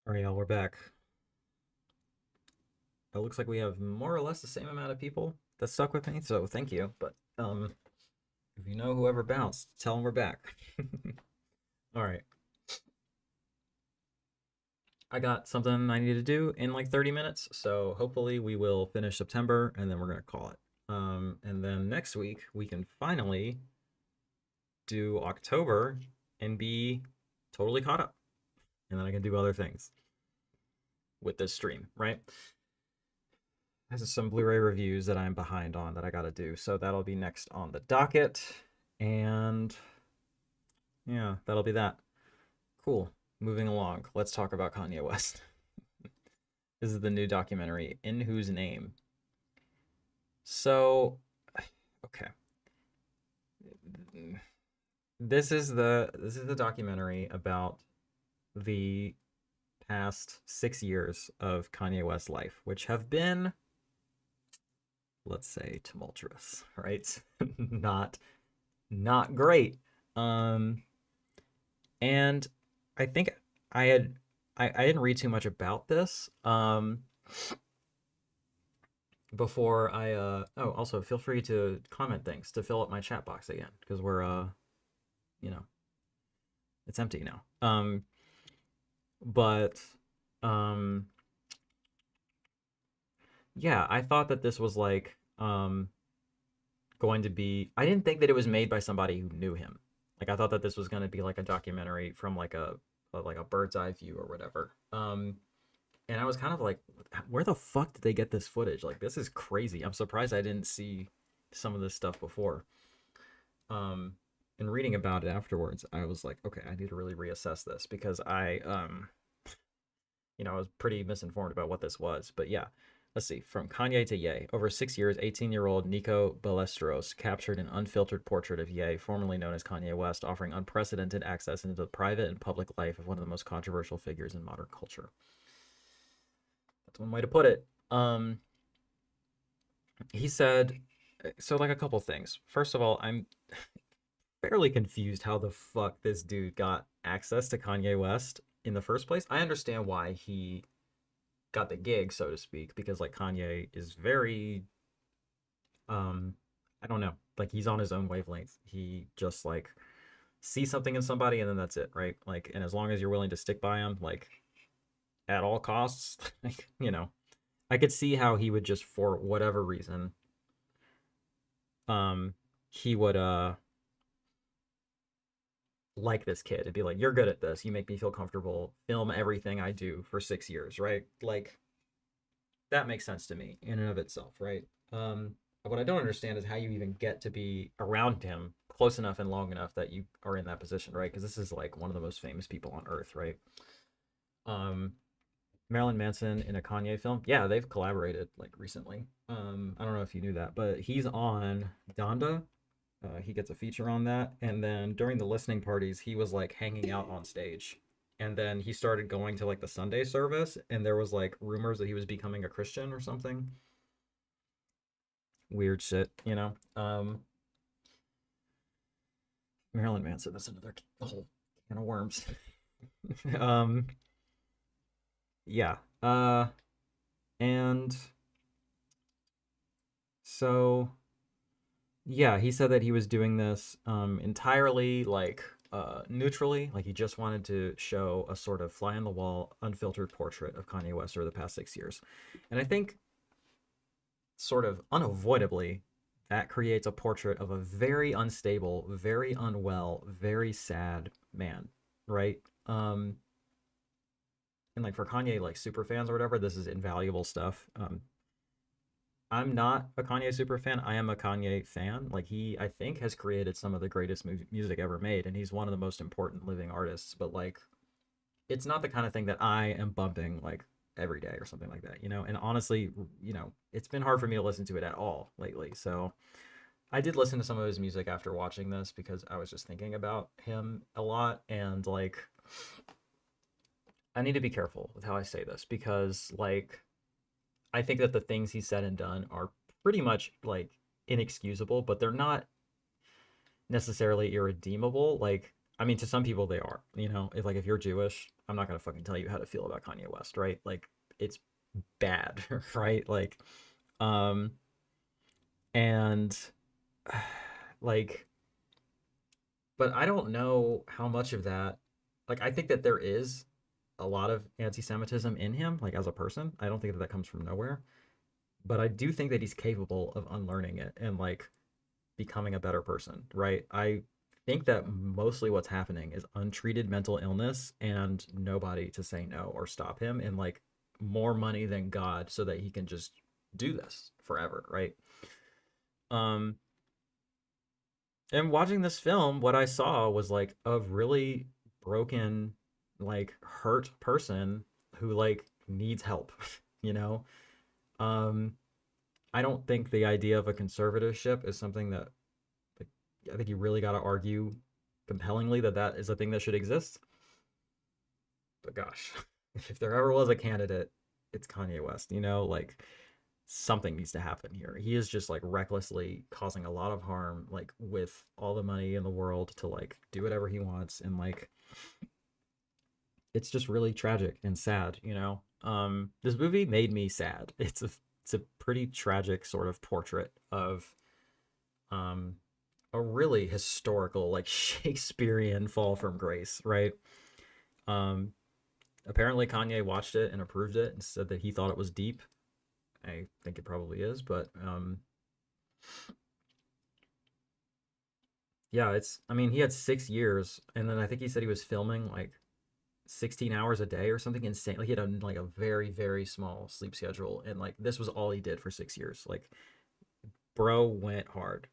All right, y'all, we're back. It looks like we have more or less the same amount of people that stuck with me, so thank you. But if you know whoever bounced, tell them we're back. All right. I got something I need to do in like 30 minutes, so hopefully we will finish September and then we're gonna call it. And then next week we can finally do October and be totally caught up, and then I can do other things with this stream, right? There's some Blu-ray reviews that I'm behind on that I gotta do, so that'll be next on the docket, and yeah, that'll be that. Cool. Moving along, let's talk about Kanye West. This is the new documentary, In Whose Name. So, okay. This is the documentary about the past 6 years of Kanye West's life, which have been, let's say, tumultuous, right? not great. And I think I didn't read too much about this before I oh, also feel free to comment things to fill up my chat box again, because we're you know, it's empty now. But yeah, I thought that this was like going to be, I didn't think that it was made by somebody who knew him. Like I thought that this was going to be like a documentary from like a bird's eye view or whatever. And I was kind of like, where the fuck did they get this footage? Like, this is crazy. I'm surprised I didn't see some of this stuff before. And reading about it afterwards, I was like, okay, I need to really reassess this, because I was pretty misinformed about what this was. But yeah, let's see. From Kanye to Ye. Over 6 years, 18-year-old Nico Ballesteros captured an unfiltered portrait of Ye, formerly known as Kanye West, offering unprecedented access into the private and public life of one of the most controversial figures in modern culture. That's one way to put it. He said, so like a couple things. First of all, I'm fairly confused how the fuck this dude got access to Kanye West in the first place. I understand why he got the gig, so to speak, because like Kanye is very I don't know, like he's on his own wavelength. He just like sees something in somebody and then that's it, right? Like, and as long as you're willing to stick by him, like at all costs, like, I could see how he would just, for whatever reason, he would like this kid and be like, you're good at this, you make me feel comfortable, film everything I do for 6 years, right? Like, that makes sense to me in and of itself, right? What I don't understand is how you even get to be around him close enough and long enough that you are in that position, right? Because this is like one of the most famous people on earth, right? Marilyn Manson in a Kanye film, yeah, they've collaborated like recently. I don't know if you knew that, but he's on Donda. He gets a feature on that, and then during the listening parties, he was like hanging out on stage, and then he started going to like the Sunday service, and there was like rumors that he was becoming a Christian or something. Weird shit, Marilyn Manson, that's another whole can of worms. Yeah. And so yeah, he said that he was doing this entirely like neutrally, like he just wanted to show a sort of fly on the wall, unfiltered portrait of Kanye West over the past 6 years. And I think sort of unavoidably that creates a portrait of a very unstable, very unwell, very sad man, right? And like for Kanye, like super fans or whatever, this is invaluable stuff. I'm not a Kanye super fan. I am a Kanye fan. Like he, I think, has created some of the greatest music ever made, and he's one of the most important living artists. But like, it's not the kind of thing that I am bumping like every day or something like that, And honestly, it's been hard for me to listen to it at all lately. So I did listen to some of his music after watching this because I was just thinking about him a lot, and like, I need to be careful with how I say this because like, I think that the things he said and done are pretty much like inexcusable, but they're not necessarily irredeemable. Like, I mean, to some people they are, you know, if you're Jewish, I'm not gonna fucking tell you how to feel about Kanye West, right? Like it's bad, right? Like, um, and like, but I don't know how much of that, like, I think that there is a lot of anti-Semitism in him, like as a person. I don't think that that comes from nowhere, but I do think that he's capable of unlearning it and like becoming a better person, right? I think that mostly what's happening is untreated mental illness and nobody to say no or stop him, and like more money than God so that he can just do this forever, right? Um, and watching this film, what I saw was like a really broken, like hurt person who like needs help, you know? Um, I don't think the idea of a conservatorship is something that like, I think you really got to argue compellingly that that is a thing that should exist. But gosh, if there ever was a candidate, it's Kanye West, you know? Like something needs to happen here. He is just like recklessly causing a lot of harm, like with all the money in the world to like do whatever he wants. And like, it's just really tragic and sad, you know? This movie made me sad. It's a pretty tragic sort of portrait of, um, a really historical, like Shakespearean fall from grace, right? Um, Apparently Kanye watched it and approved it and said that he thought it was deep. I think it probably is, but yeah, I mean, he had 6 years, and then I think he said he was filming like 16 hours a day or something insane. Like he had like a very, very small sleep schedule, and like this was all he did for 6 years. Like, bro went hard.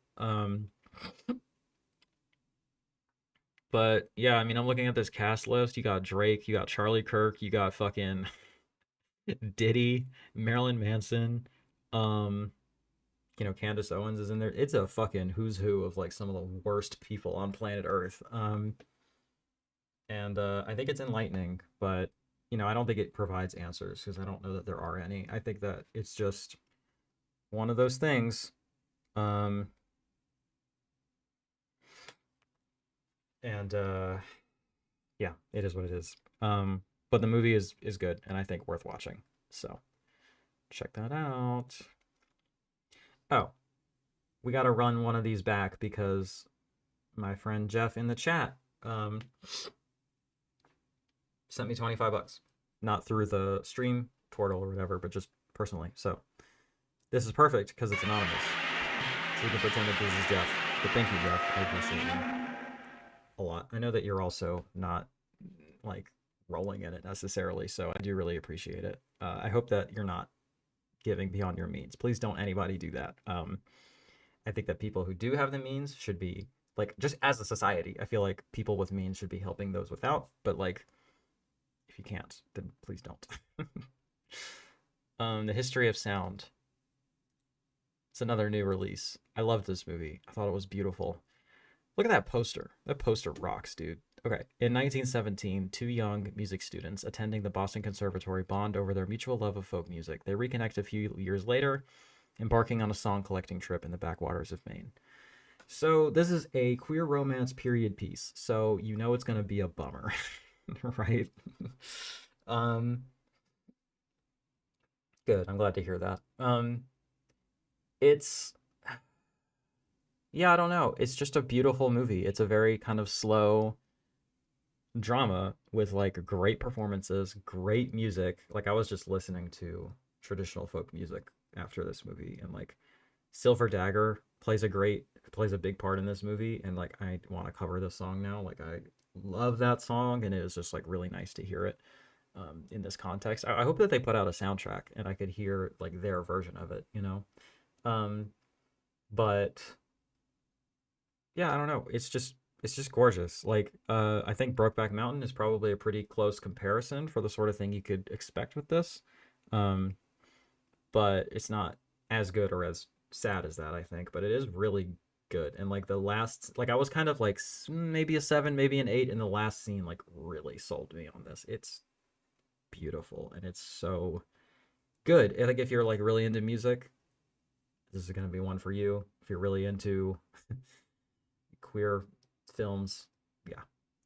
But yeah, I mean, I'm looking at this cast list. You got Drake, you got Charlie Kirk, you got fucking Diddy, Marilyn Manson, um, you know, Candace Owens is in there. It's a fucking who's who of like some of the worst people on planet Earth. And I think it's enlightening, but you know, I don't think it provides answers because I don't know that there are any. I think that it's just one of those things. Um, and yeah, it is what it is. But the movie is good and I think worth watching. So check that out. Oh, we got to run one of these back because my friend Jeff in the chat sent me $25, not through the stream portal or whatever, but just personally. So this is perfect because it's anonymous, so we can pretend that this is Jeff. But thank you, Jeff. I appreciate you a lot. I know that you're also not like rolling in it necessarily, so I do really appreciate it. I hope that you're not giving beyond your means. Please don't anybody do that. I think that people who do have the means should be like, just as a society, I feel like people with means should be helping those without, but like if you can't, then please don't. The History of Sound. It's another new release. I loved this movie. I thought it was beautiful. Look at that poster. That poster rocks, dude. Okay. In 1917, two young music students attending the Boston Conservatory bond over their mutual love of folk music. They reconnect a few years later, embarking on a song collecting trip in the backwaters of Maine. So this is a queer romance period piece. So you know it's going to be a bummer, right? Good. I'm glad to hear that. It's yeah, I don't know. It's just a beautiful movie. It's a very kind of slow drama with like great performances, great music. Like I was just listening to traditional folk music after this movie, and like Silver Dagger plays a big part in this movie, and like I want to cover this song now. Like I love that song, and it was just like really nice to hear it in this context. I hope that they put out a soundtrack and I could hear like their version of it, you know. But yeah, I don't know. It's just gorgeous. Like I think Brokeback Mountain is probably a pretty close comparison for the sort of thing you could expect with this. But it's not as good or as sad as that, I think, but it is really good. And like the last, like I was kind of like maybe a 7, maybe an 8, and the last scene like really sold me on this. It's beautiful and it's so good. And like if you're like really into music, this is going to be one for you. If you're really into queer films, yeah,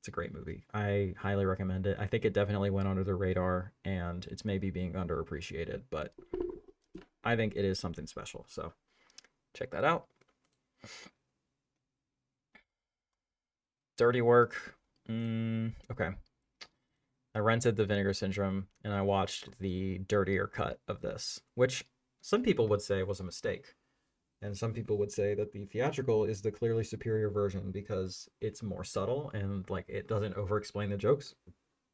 It's a great movie. I highly recommend it. I think it definitely went under the radar, and it's maybe being underappreciated, but I think it is something special. So check that out. Dirty Work. Okay. I rented the Vinegar Syndrome, and I watched the dirtier cut of this, which some people would say was a mistake. And some people would say that the theatrical is the clearly superior version because it's more subtle and like it doesn't over-explain the jokes.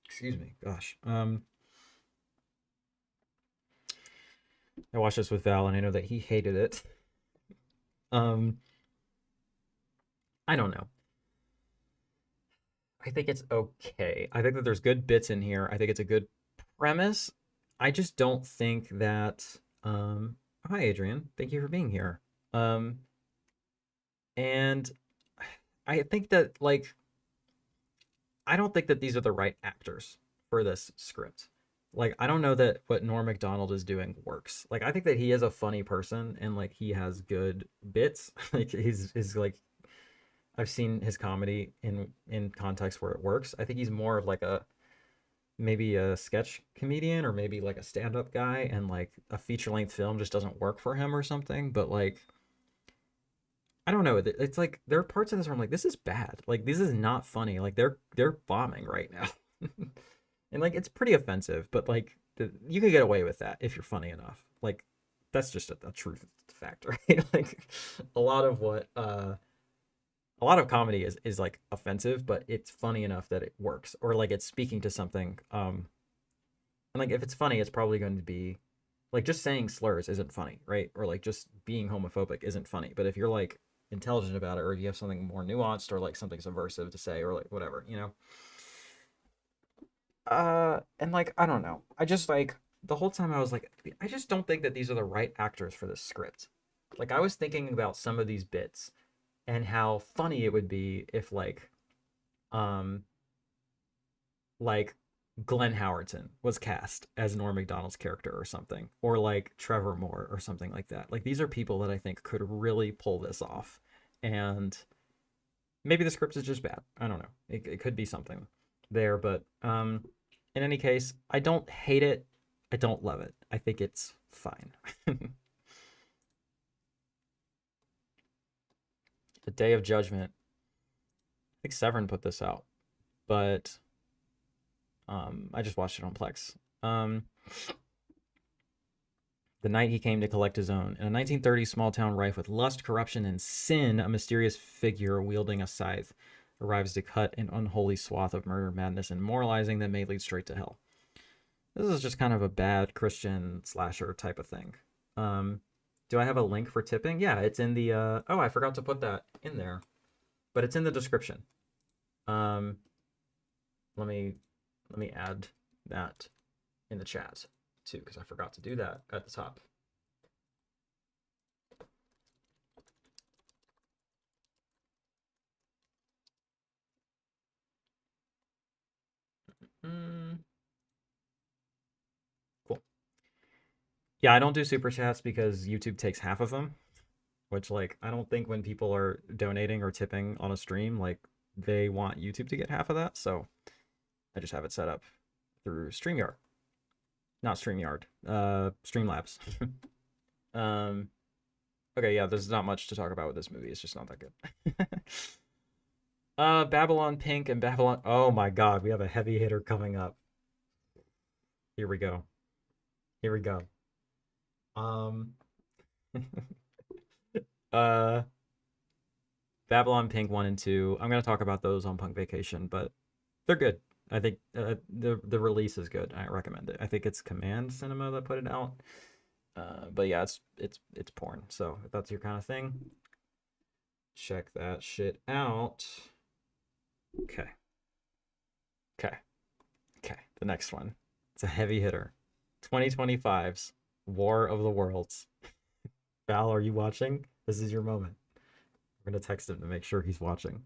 Excuse me. Gosh. I watched this with Val, and I know that he hated it. I don't know. I think it's okay. I think that there's good bits in here. I think it's a good premise. I just don't think that hi Adrian. Thank you for being here. And I think that like I don't think that these are the right actors for this script. Like I don't know that what Norm Macdonald is doing works. Like I think that he is a funny person and like he has good bits. Like he's like I've seen his comedy in context where it works. I think he's more of like a maybe a sketch comedian or maybe like a stand-up guy, and like a feature-length film just doesn't work for him or something. But like I don't know. It's like there are parts of this where I'm like, this is bad. Like this is not funny. Like they're bombing right now, and like it's pretty offensive. But like you can get away with that if you're funny enough. Like that's just a truth factor. Right? Like a lot of what a lot of comedy is like offensive, but it's funny enough that it works, or like it's speaking to something. And like if it's funny, it's probably going to be like just saying slurs isn't funny, right? Or like just being homophobic isn't funny. But if you're like intelligent about it, or if you have something more nuanced or like something subversive to say, or like whatever, you know. And like I don't know. I just like the whole time I was like, I just don't think that these are the right actors for this script. Like I was thinking about some of these bits and how funny it would be if um like Glenn Howerton was cast as Norm Macdonald's character or something, or like Trevor Moore or something like that. Like these are people that I think could really pull this off, and maybe the script is just bad. I don't know. It could be something there, but in any case, I don't hate it. I don't love it. I think it's fine. The Day of Judgment. I think Severin put this out, but I just watched it on Plex. The night he came to collect his own. In a 1930s small town rife with lust, corruption, and sin, a mysterious figure wielding a scythe arrives to cut an unholy swath of murder, madness, and moralizing that may lead straight to hell. This is just kind of a bad Christian slasher type of thing. Do I have a link for tipping? Yeah, it's in the oh, I forgot to put that in there, but it's in the description. Let me add that in the chat too, because I forgot to do that at the top. Cool. Yeah, I don't do super chats because YouTube takes half of them, which like I don't think when people are donating or tipping on a stream, like they want YouTube to get half of that. So I just have it set up through StreamYard. Not StreamYard, Streamlabs. Okay, yeah, there's not much to talk about with this movie. It's just not that good. Babylon Pink and Babylon. Oh my God, we have a heavy hitter coming up. Here we go. Here we go. Babylon Pink 1 and 2. I'm gonna talk about those on Punk Vacation, but they're good. I think the release is good. I recommend it. I think it's Command Cinema that put it out. But yeah, it's porn. So if that's your kind of thing, check that shit out. Okay. The next one. It's a heavy hitter. 2025's War of the Worlds. Val, are you watching? This is your moment. I'm gonna text him to make sure he's watching,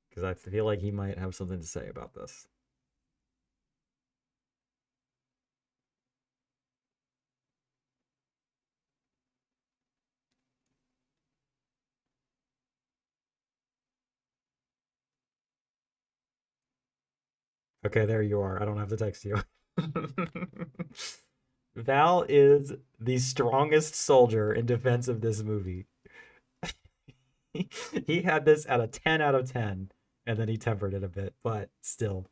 because I feel like he might have something to say about this. Okay, there you are. I don't have to text you. Val is the strongest soldier in defense of this movie. He had this at a 10 out of 10, and then he tempered it a bit, but still.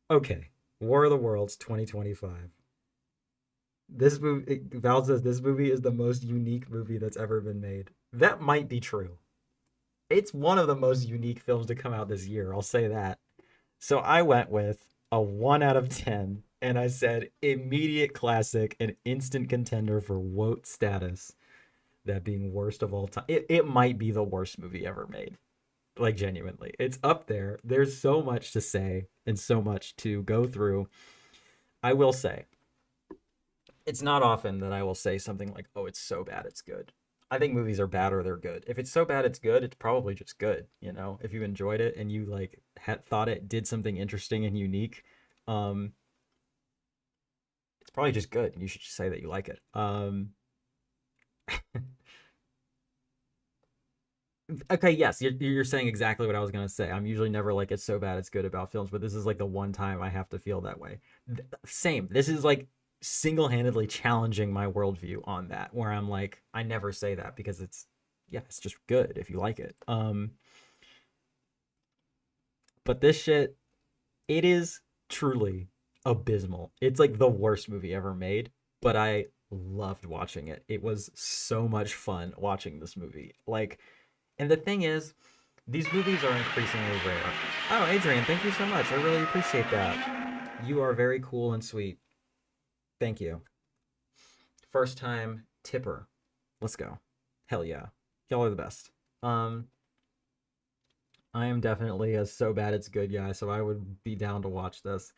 Okay, War of the Worlds 2025. This movie, Val says this movie is the most unique movie that's ever been made. That might be true. It's one of the most unique films to come out this year, I'll say that. So I went with a 1 out of 10, and I said immediate classic and instant contender for WOT status. That being worst of all time. It might be the worst movie ever made. Like, genuinely. It's up there. There's so much to say and so much to go through. I will say, it's not often that I will say something like, oh, it's so bad it's good. I think movies are bad or they're good. If it's so bad it's good, it's probably just good, you know? If you enjoyed it and you, like, had thought it did something interesting and unique, it's probably just good. You should just say that you like it. Okay, yes, you're saying exactly what I was gonna say. I'm usually never like it's so bad it's good about films, but this is like the one time I have to feel that way. Same. This is like single-handedly challenging my worldview on that, where I'm like, I never say that because it's just good if you like it. But this shit, it is truly abysmal. It's like the worst movie ever made, but I loved watching it. It was so much fun watching this movie. Like, and the thing is, these movies are increasingly rare. Oh, Adrian, thank you so much. I really appreciate that. You are very cool and sweet. Thank you. First time tipper. Let's go. Hell yeah. Y'all are the best. I am definitely a so bad it's good guy, so I would be down to watch this.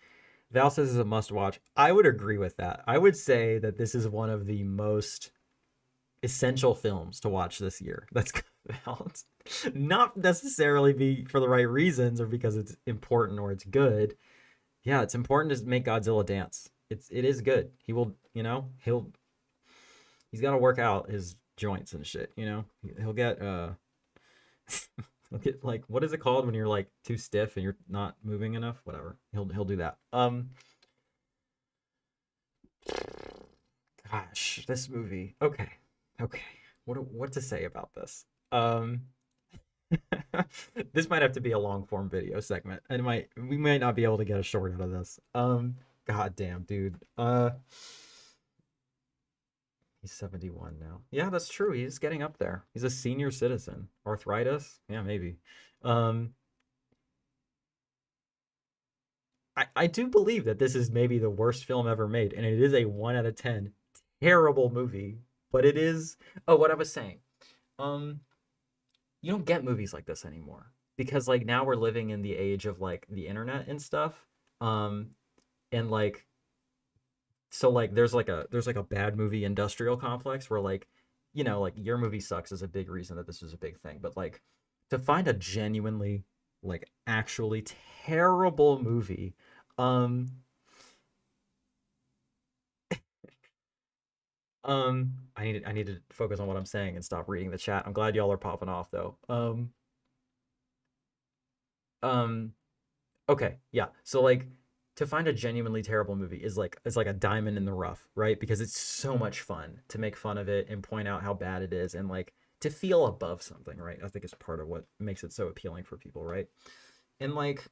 Val says it's a must watch. I would agree with that. I would say that this is one of the most essential films to watch this year that's come out. Not necessarily be for the right reasons or because it's important or it's good. Yeah, it's important to make Godzilla dance. It is good. He will, you know, he's got to work out his joints and shit, you know. He'll get he'll get, like, what is it called when you're like too stiff and you're not moving enough? Whatever. He'll do that. Gosh, this movie. Okay. What to say about this? This might have to be a long form video segment, and we might not be able to get a short out of this. God damn, dude. He's 71 now. Yeah, that's true. He's getting up there. He's a senior citizen. Arthritis? Yeah, maybe. I do believe that this is maybe the worst film ever made, and it is a 1 out of 10 terrible movie. But it is. Oh, what I was saying. You don't get movies like this anymore because like now we're living in the age of like the internet and stuff. And like, so like there's like a bad movie industrial complex where like, you know, like your movie sucks is a big reason that this is a big thing. But like to find a genuinely like actually terrible movie, I need to focus on what I'm saying and stop reading the chat. I'm glad y'all are popping off though. Okay, yeah. So like to find a genuinely terrible movie is like a diamond in the rough, right? Because it's so much fun to make fun of it and point out how bad it is and like to feel above something, right? I think it's part of what makes it so appealing for people, right? And like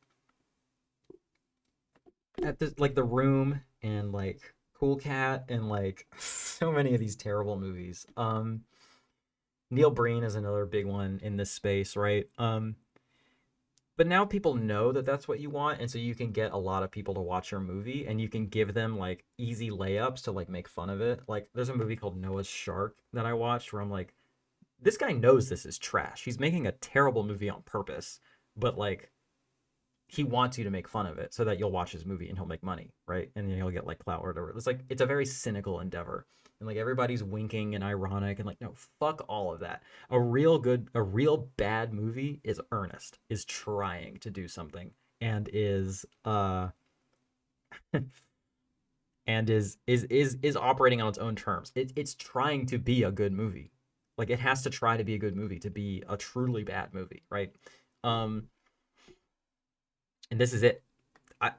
at the like The Room and like Cool Cat and like so many of these terrible movies. Neil Breen is another big one in this space, right? But now people know that that's what you want, and so you can get a lot of people to watch your movie, and you can give them like easy layups to like make fun of it. Like there's a movie called Noah's Shark that I watched where I'm like, this guy knows this is trash. He's making a terrible movie on purpose, but like he wants you to make fun of it so that you'll watch his movie and he'll make money, right? And then he'll get like clout or whatever. It's like it's a very cynical endeavor. And like everybody's winking and ironic and like, no, fuck all of that. A real bad movie is earnest, is trying to do something, and is and is operating on its own terms. It's trying to be a good movie. Like it has to try to be a good movie to be a truly bad movie, right? And this is it.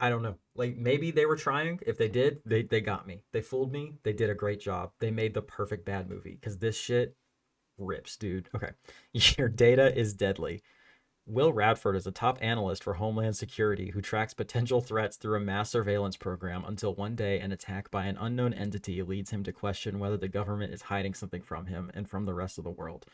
I don't know. Like maybe they were trying. If they did, they got me. They fooled me. They did a great job. They made the perfect bad movie because this shit rips, dude. Okay. Your data is deadly. Will Radford is a top analyst for Homeland Security who tracks potential threats through a mass surveillance program until one day an attack by an unknown entity leads him to question whether the government is hiding something from him and from the rest of the world.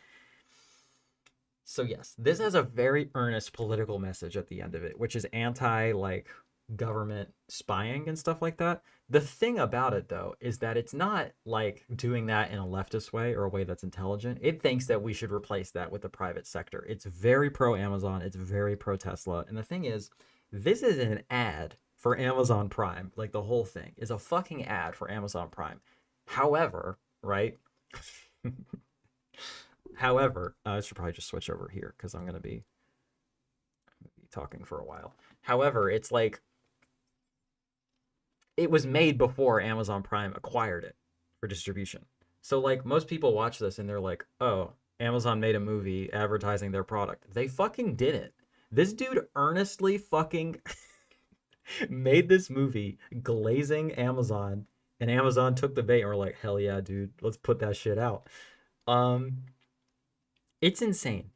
So yes, this has a very earnest political message at the end of it, which is anti like government spying and stuff like that. The thing about it though is that it's not like doing that in a leftist way or a way that's intelligent. It thinks that we should replace that with the private sector. It's very pro Amazon, it's very pro Tesla. And the thing is, this is an ad for Amazon Prime. Like the whole thing is a fucking ad for Amazon Prime. However, right? However, I should probably just switch over here because I'm going to be talking for a while. However, it's like it was made before Amazon Prime acquired it for distribution. So like most people watch this and they're like, oh, Amazon made a movie advertising their product. They fucking didn't. This dude earnestly fucking made this movie glazing Amazon, and Amazon took the bait and were like, hell yeah, dude, let's put that shit out. It's insane.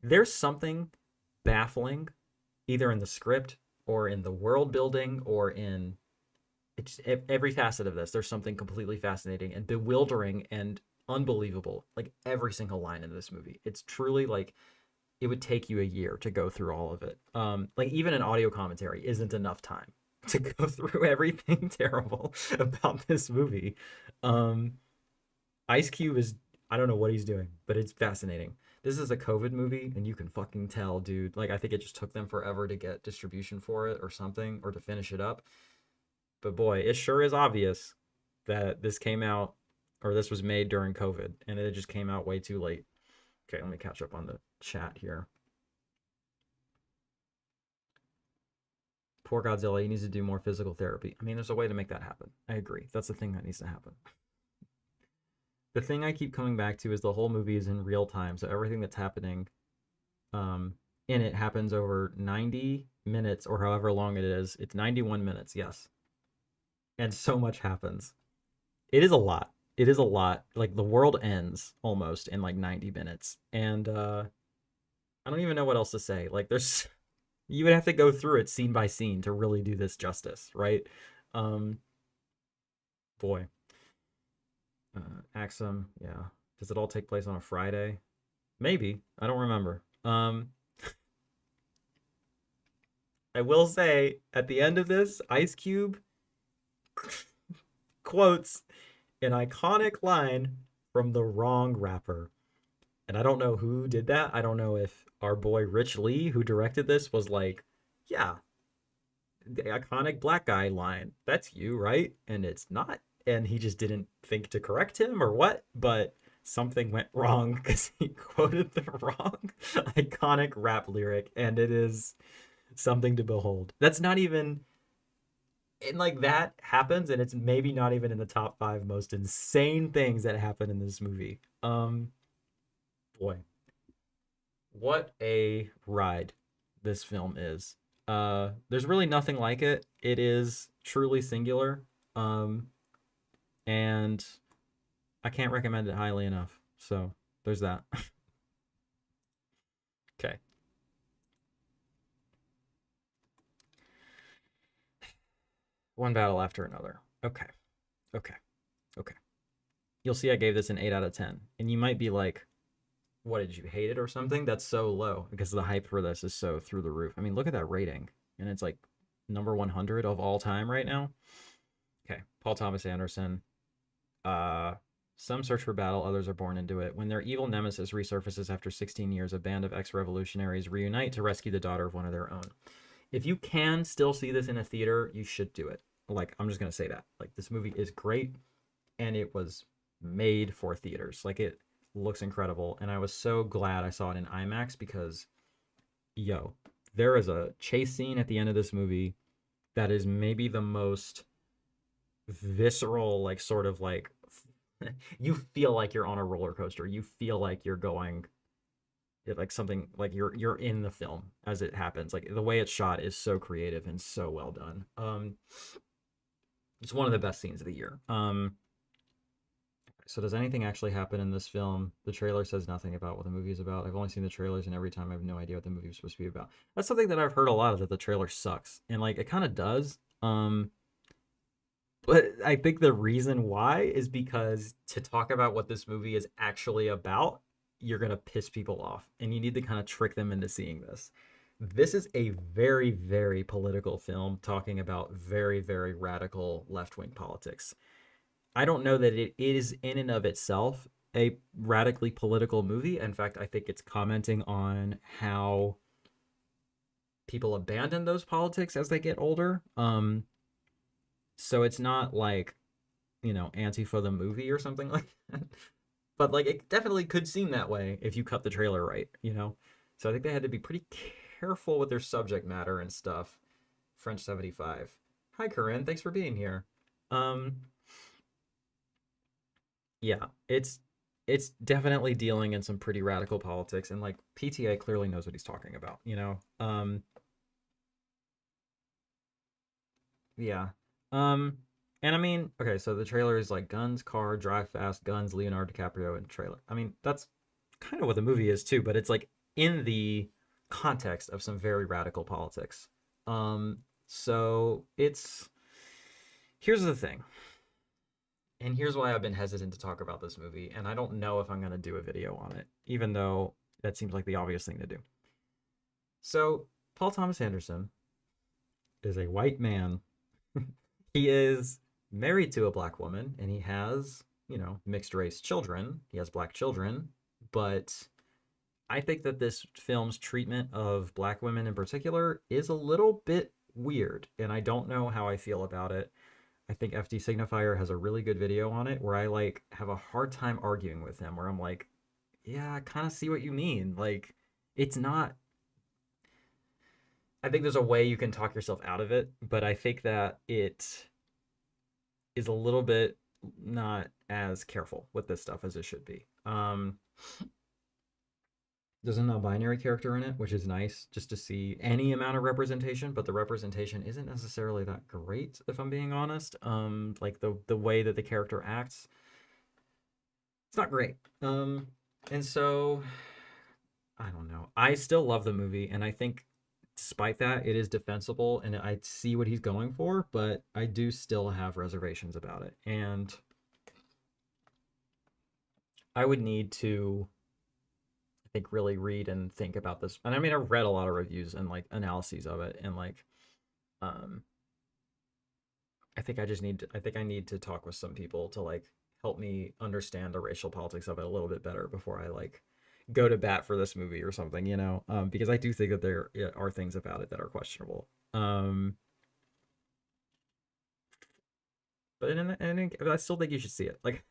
There's something baffling either in the script or in the world building or in every facet of this. There's something completely fascinating and bewildering and unbelievable. Like every single line in this movie. It's truly like it would take you a year to go through all of it. Like even an audio commentary isn't enough time to go through everything terrible about this movie. Ice Cube is, I don't know what he's doing, but it's fascinating. This is a COVID movie, and you can fucking tell, dude. Like, I think it just took them forever to get distribution for it or something, or to finish it up. But boy, it sure is obvious that this came out, or this was made during COVID, and it just came out way too late. Okay, let me catch up on the chat here. Poor Godzilla, he needs to do more physical therapy. I mean, there's a way to make that happen. I agree. That's the thing that needs to happen. The thing I keep coming back to is the whole movie is in real time. So everything that's happening in it happens over 90 minutes or however long it is. It's 91 minutes, yes. And so much happens. It is a lot. It is a lot. Like the world ends almost in like 90 minutes. And I don't even know what else to say. Like there's, you would have to go through it scene by scene to really do this justice, right? Boy. Axum, yeah. Does it all take place on a Friday? Maybe. I don't remember. I will say, at the end of this, Ice Cube quotes an iconic line from The Wrong Rapper. And I don't know who did that. I don't know if our boy Rich Lee, who directed this, was like, yeah, the iconic black guy line. That's you, right? And it's not. And he just didn't think to correct him or what, but something went wrong because he quoted the wrong iconic rap lyric, and it is something to behold. That's not even, and like that happens, and it's maybe not even in the top 5 most insane things that happen in this movie. Boy, what a ride this film is. There's really nothing like it. It is truly singular. And I can't recommend it highly enough. So there's that. Okay. One battle after another. Okay. You'll see I gave this an 8 out of 10. And you might be like, what, did you hate it or something? That's so low because the hype for this is so through the roof. I mean, look at that rating. And it's like number 100 of all time right now. Okay. Paul Thomas Anderson. Some search for battle, others are born into it. When their evil nemesis resurfaces after 16 years, a band of ex-revolutionaries reunite to rescue the daughter of one of their own. If you can still see this in a theater, you should do it. Like, I'm just going to say that. Like, this movie is great, and it was made for theaters. Like, it looks incredible, and I was so glad I saw it in IMAX because, yo, there is a chase scene at the end of this movie that is maybe the most visceral, like, sort of, like, you feel like you're on a roller coaster. You feel like you're going like something like you're in the film as it happens. Like the way it's shot is so creative and so well done. It's one of the best scenes of the year. So does anything actually happen in this film? The trailer says nothing about what the movie is about. I've only seen the trailers, and every time I have no idea what the movie is supposed to be about. That's something that I've heard a lot of, that the trailer sucks, and like it kind of does. But I think the reason why is because to talk about what this movie is actually about, you're gonna piss people off, and you need to kind of trick them into seeing this. This is a very, very political film talking about very, very radical left-wing politics. I don't know that it is in and of itself a radically political movie. In fact, I think it's commenting on how people abandon those politics as they get older. So it's not like, Antifa the movie or something like that. But like it definitely could seem that way if you cut the trailer right, So I think they had to be pretty careful with their subject matter and stuff. French 75. Hi, Corinne. Thanks for being here. Yeah, it's definitely dealing in some pretty radical politics, and like PTA clearly knows what he's talking about, Yeah. And I mean, okay, so the trailer is like guns, car, drive fast, guns, Leonardo DiCaprio, and trailer. I mean, that's kind of what the movie is too, but it's like in the context of some very radical politics. So here's the thing. And here's why I've been hesitant to talk about this movie, and I don't know if I'm going to do a video on it, even though that seems like the obvious thing to do. So, Paul Thomas Anderson is a white man. He is married to a black woman, and he has, mixed race children. He has black children, but I think that this film's treatment of black women in particular is a little bit weird, and I don't know how I feel about it. I think FD Signifier has a really good video on it where I like have a hard time arguing with him, where I'm like, yeah, I kind of see what you mean. Like, it's not, I think there's a way you can talk yourself out of it, but I think that it is a little bit not as careful with this stuff as it should be. There's a non-binary character in it, which is nice just to see any amount of representation, but the representation isn't necessarily that great, if I'm being honest. Like the way that the character acts, it's not great. And so I don't know. I still love the movie, and I think despite that, it is defensible, and I see what he's going for, but I do still have reservations about it. And I would need to, I think, really read and think about this. And I mean, I've read a lot of reviews and like analyses of it, and like I think I need to talk with some people to like help me understand the racial politics of it a little bit better before I like go to bat for this movie or something, because I do think that there are things about it that are questionable. But I still think you should see it. Like,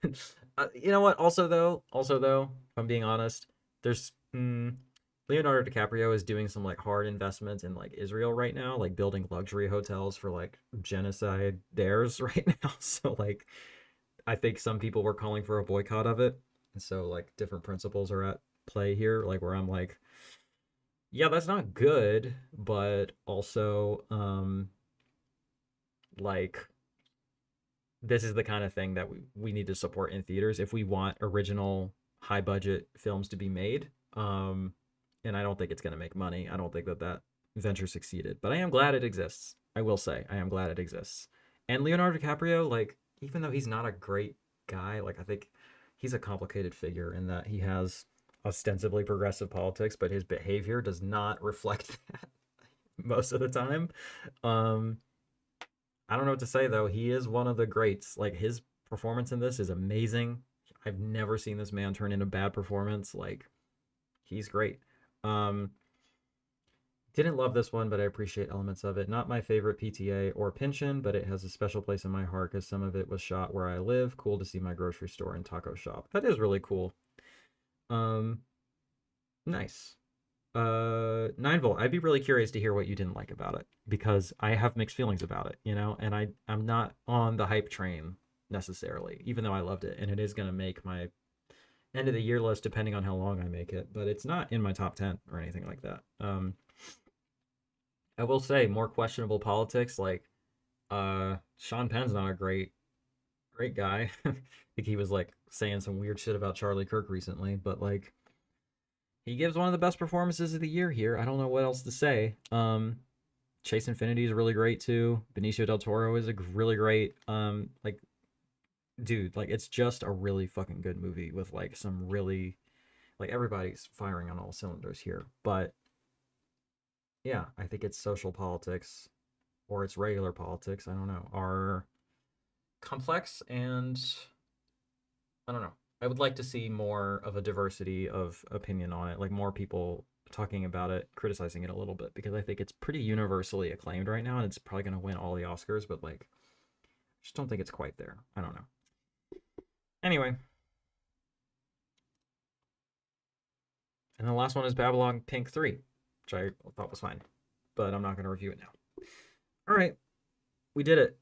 you know what? Also though, if I'm being honest, there's Leonardo DiCaprio is doing some like hard investments in like Israel right now, like building luxury hotels for like genocide theirs right now. So like, I think some people were calling for a boycott of it, and so like different principles are at play here, like where I'm like, yeah, that's not good, but also like this is the kind of thing that we need to support in theaters if we want original high budget films to be made. And I don't think it's going to make money. I don't think that venture succeeded, but I am glad it exists. I will say I am glad it exists. And Leonardo DiCaprio, like, even though he's not a great guy, like I think he's a complicated figure in that he has ostensibly progressive politics, but his behavior does not reflect that most of the time. I don't know what to say though. He is one of the greats. Like his performance in this is amazing. I've never seen this man turn in a bad performance. Like he's great. Didn't love this one, but I appreciate elements of it. Not my favorite PTA or Pynchon, but it has a special place in my heart because some of it was shot where I live. Cool to see my grocery store and taco shop. That is really cool. Nice. 9volt, I'd be really curious to hear what you didn't like about it, because I have mixed feelings about it, and I'm not on the hype train necessarily, even though I loved it, and it is going to make my end of the year list depending on how long I make it, but it's not in my top 10 or anything like that. I will say more questionable politics, like Sean Penn's not a great guy. I think he was like saying some weird shit about Charlie Kirk recently, but like he gives one of the best performances of the year here. I don't know what else to say. Chase Infinity is really great too. Benicio del Toro is a really great like dude, like it's just a really fucking good movie with like some really like everybody's firing on all cylinders here. But yeah, I think it's social politics or it's regular politics, I don't know, are complex and I don't know. I would like to see more of a diversity of opinion on it, like more people talking about it, criticizing it a little bit, because I think it's pretty universally acclaimed right now and it's probably going to win all the Oscars, but like I just don't think it's quite there. I don't know. Anyway. And the last one is Babylon Pink 3, which I thought was fine, but I'm not going to review it now. All right. We did it.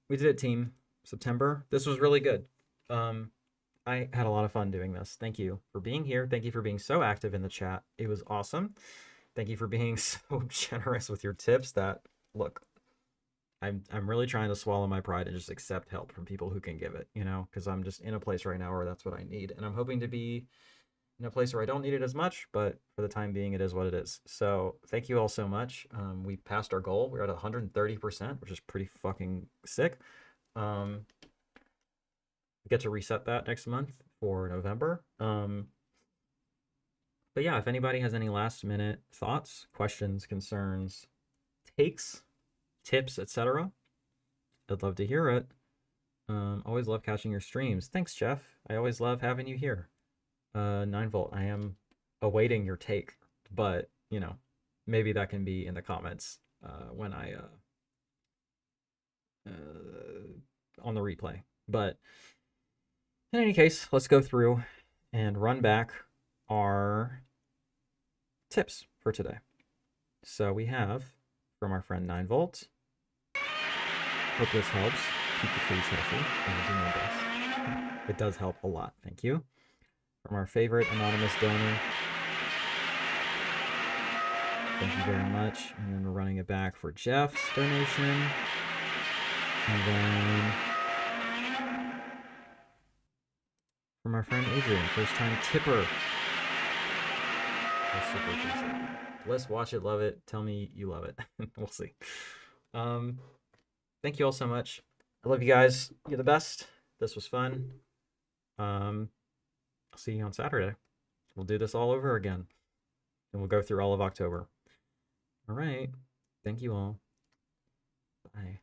We did it, team. September. This was really good. I had a lot of fun doing this. Thank you for being here. Thank you for being so active in the chat. It was awesome. Thank you for being so generous with your tips. That look, I'm really trying to swallow my pride and just accept help from people who can give it, you know, because I'm just in a place right now where that's what I need. And I'm hoping to be in a place where I don't need it as much, but for the time being, it is what it is. So thank you all so much. We passed our goal. We're at 130%, which is pretty fucking sick. Get to reset that next month for November. But yeah, if anybody has any last minute thoughts, questions, concerns, takes, tips, etc., I'd love to hear it. Always love catching your streams. Thanks, Jeff. I always love having you here. 9volt, I am awaiting your take, but you know, maybe that can be in the comments when I on the replay. But in any case, let's go through and run back our tips for today. So we have from our friend 9volt. Hope this helps. Keep the trees healthy. I'll do my best. It does help a lot. Thank you. From our favorite anonymous donor. Thank you very much. And then we're running it back for Jeff's donation. And then from our friend Adrian, first time tipper. I super appreciate it. Let's watch it, love it. Tell me you love it. We'll see. Thank you all so much. I love you guys. You're the best. This was fun. I'll see you on Saturday. We'll do this all over again. And we'll go through all of October. All right. Thank you all. Bye.